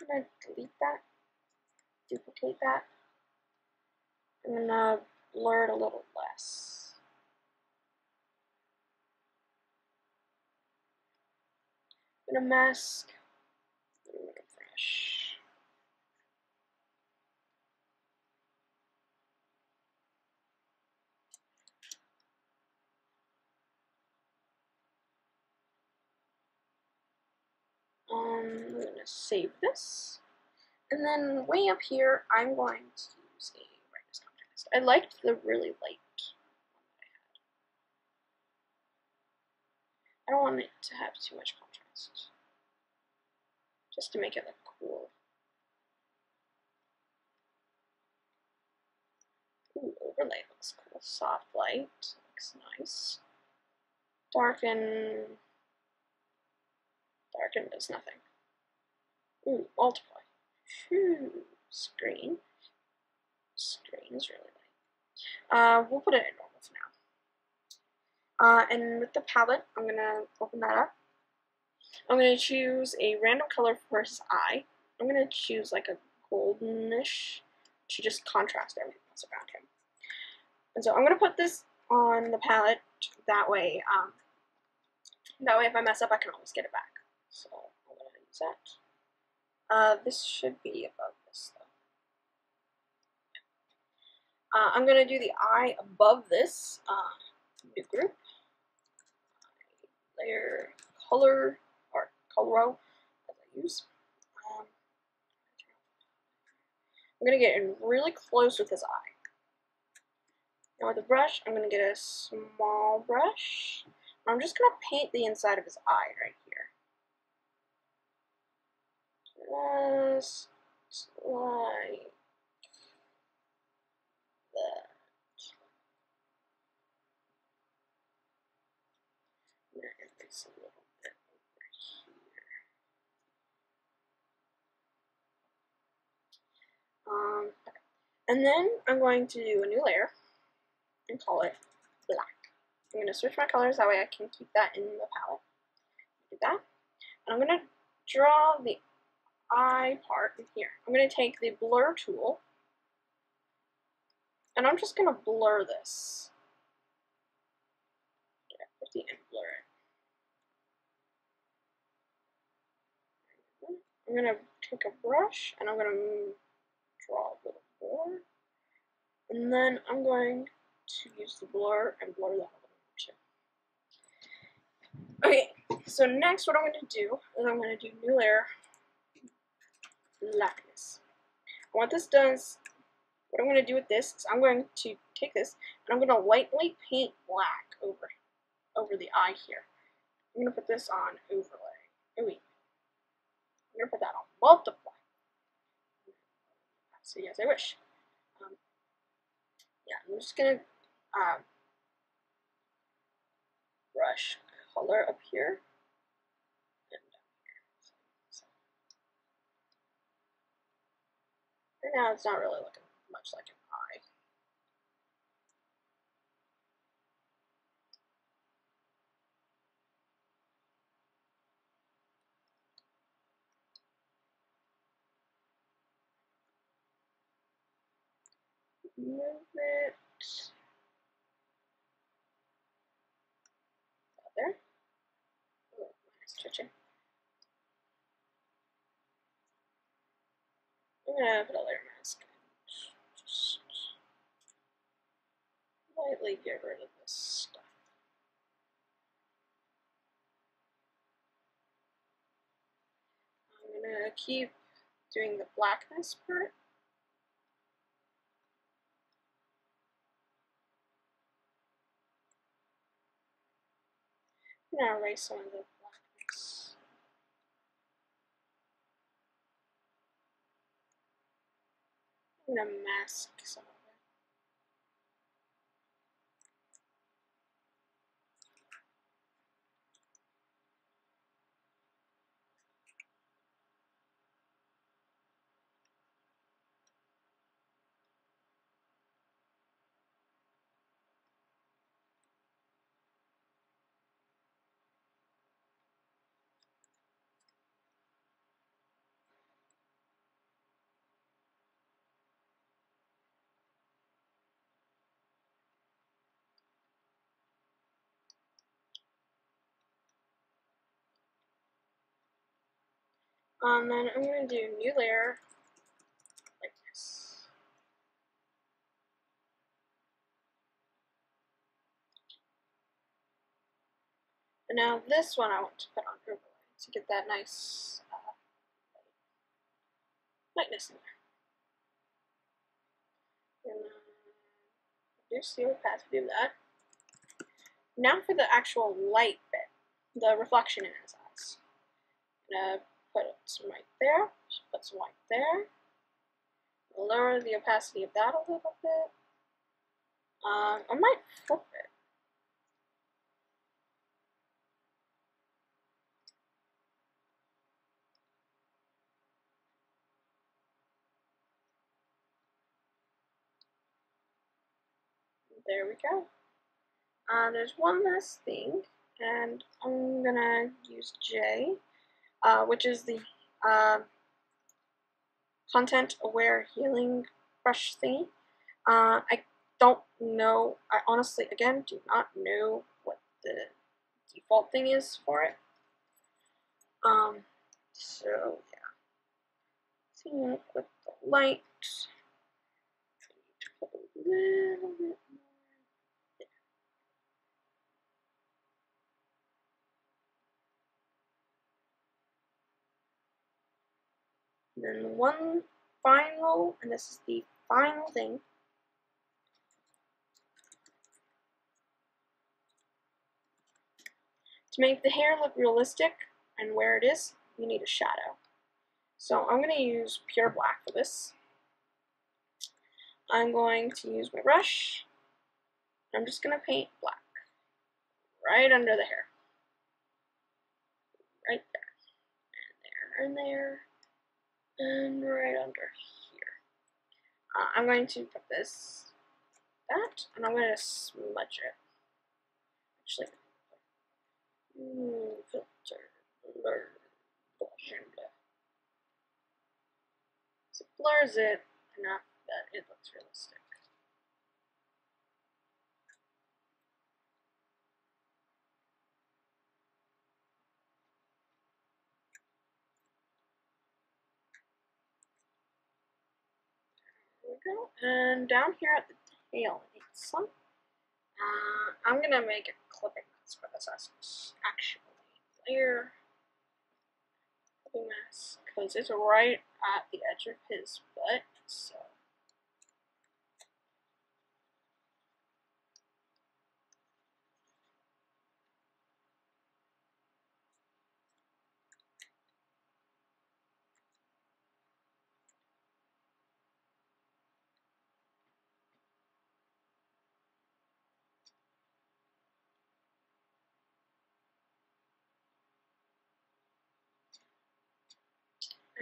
I'm going to delete that, duplicate that. I'm going to blur it a little less. I'm going to mask, I'm going to brush. I'm going to save this. And then way up here, I'm going to use a brightness contrast. I liked the really light one that I had. I don't want it to have too much contrast, just to make it look cool. Ooh, overlay looks cool. Soft light looks nice. Darken does nothing. Ooh, multiply. Phew, screen. Screen's really light. We'll put it in normal for now. And with the palette, I'm gonna open that up. I'm gonna choose a random color for his eye. I'm gonna choose like a goldenish to just contrast everything else around him. And so I'm gonna put this on the palette. That way if I mess up, I can always get it back. So I'm gonna use that. This should be above this though. I'm gonna do the eye above this. New group. Layer color or color row as I use. I'm gonna get in really close with his eye. Now with the brush, I'm gonna get a small brush. I'm just gonna paint the inside of his eye right here. Just like that. I'm gonna add this a little bit over here. Okay. And then I'm going to do a new layer and call it black. I'm gonna switch my colors, that way I can keep that in the palette. Do that. And I'm gonna draw the eye part in here. I'm going to take the blur tool, and I'm just going to blur this. Get 50 and blur it. I'm going to take a brush, and I'm going to draw a little more. And then I'm going to use the blur and blur that a little too. Okay, so next what I'm going to do is I'm going to do new layer, blackness. And what this does, what I'm going to do with this is I'm going to take this and I'm going to lightly paint black over the eye here. I'm going to put this on overlay. Oh wait. I'm going to put that on multiply. So yes, I wish. Yeah, I'm just going to brush color up here and down here. So right now it's not really looking much like an eye. Move it there. Oh, it's twitching. I'm gonna put a layer mask and just lightly get rid of this stuff. I'm gonna keep doing the blackness part. I'm gonna erase some of the blackness. I'm gonna mask some of it. Then I'm gonna do new layer like this. And now this one I want to put on overlay to get that nice lightness in there. And reduce the opacity of that. Now for the actual light bit, the reflection in his eyes. I'm gonna put some right there, put some white there. Lower the opacity of that a little bit. I might flip it. There we go. There's one last thing, and I'm gonna use J, which is the content aware healing brush thingy. I don't know, I honestly, again, do not know what the default thing is for it. So yeah. See, with the light, I need to put a little bit more. And then one final, and this is the final thing. To make the hair look realistic and where it is, you need a shadow. So I'm going to use pure black for this. I'm going to use my brush. I'm just going to paint black right under the hair. Right there. And there. And right under here. I'm going to put that, and I'm going to smudge it. Actually, filter, blur, blurs it enough that it looks realistic. There we go. And down here at the tail, it needs some. I'm gonna make a clipping mask for this actually layer clipping mask because it's right at the edge of his butt. So.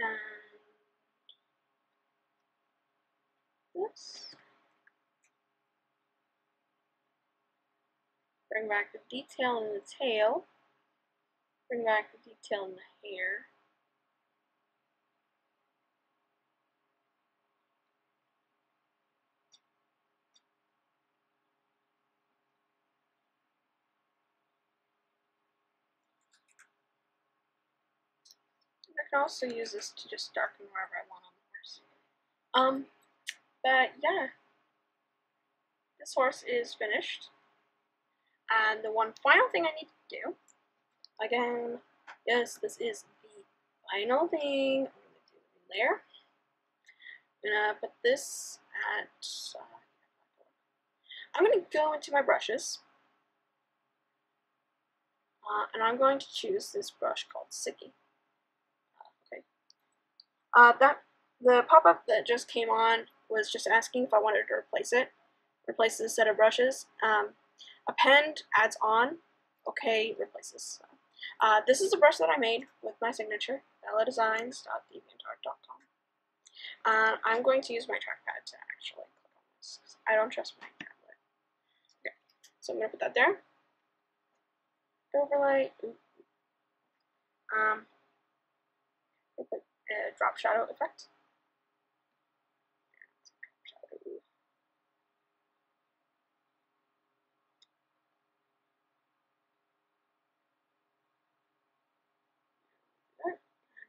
And this. Bring back the detail in the tail. Bring back the detail in the hair. I can also use this to just darken wherever I want on the horse. But yeah, this horse is finished. And the one final thing I need to do, again, yes, this is the final thing. I'm going to do it there. I'm going to put this at, I'm going to go into my brushes. And I'm going to choose this brush called Sicky. The pop-up that just came on was just asking if I wanted to replace this set of brushes. Append adds on, okay, replaces. This is a brush that I made with my signature, belladesigns.deviantart.com. I'm going to use my trackpad to actually click on this. I don't trust my tablet. Okay, so I'm going to put that there. Overlay. Put a drop shadow effect.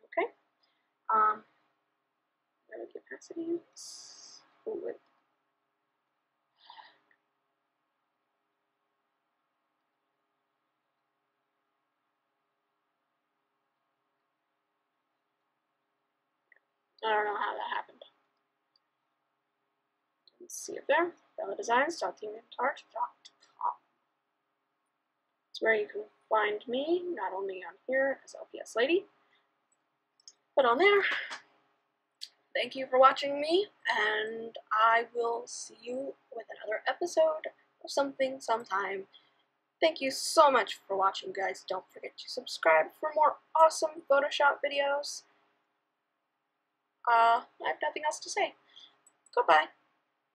Okay. Relative capacities. Oh, wait. I don't know how that happened. Let's see it there. belladesigns.deviantart.com. It's where you can find me, not only on here as LPS Lady, but on there. Thank you for watching me, and I will see you with another episode of something sometime. Thank you so much for watching, guys. Don't forget to subscribe for more awesome Photoshop videos. I have nothing else to say. Goodbye.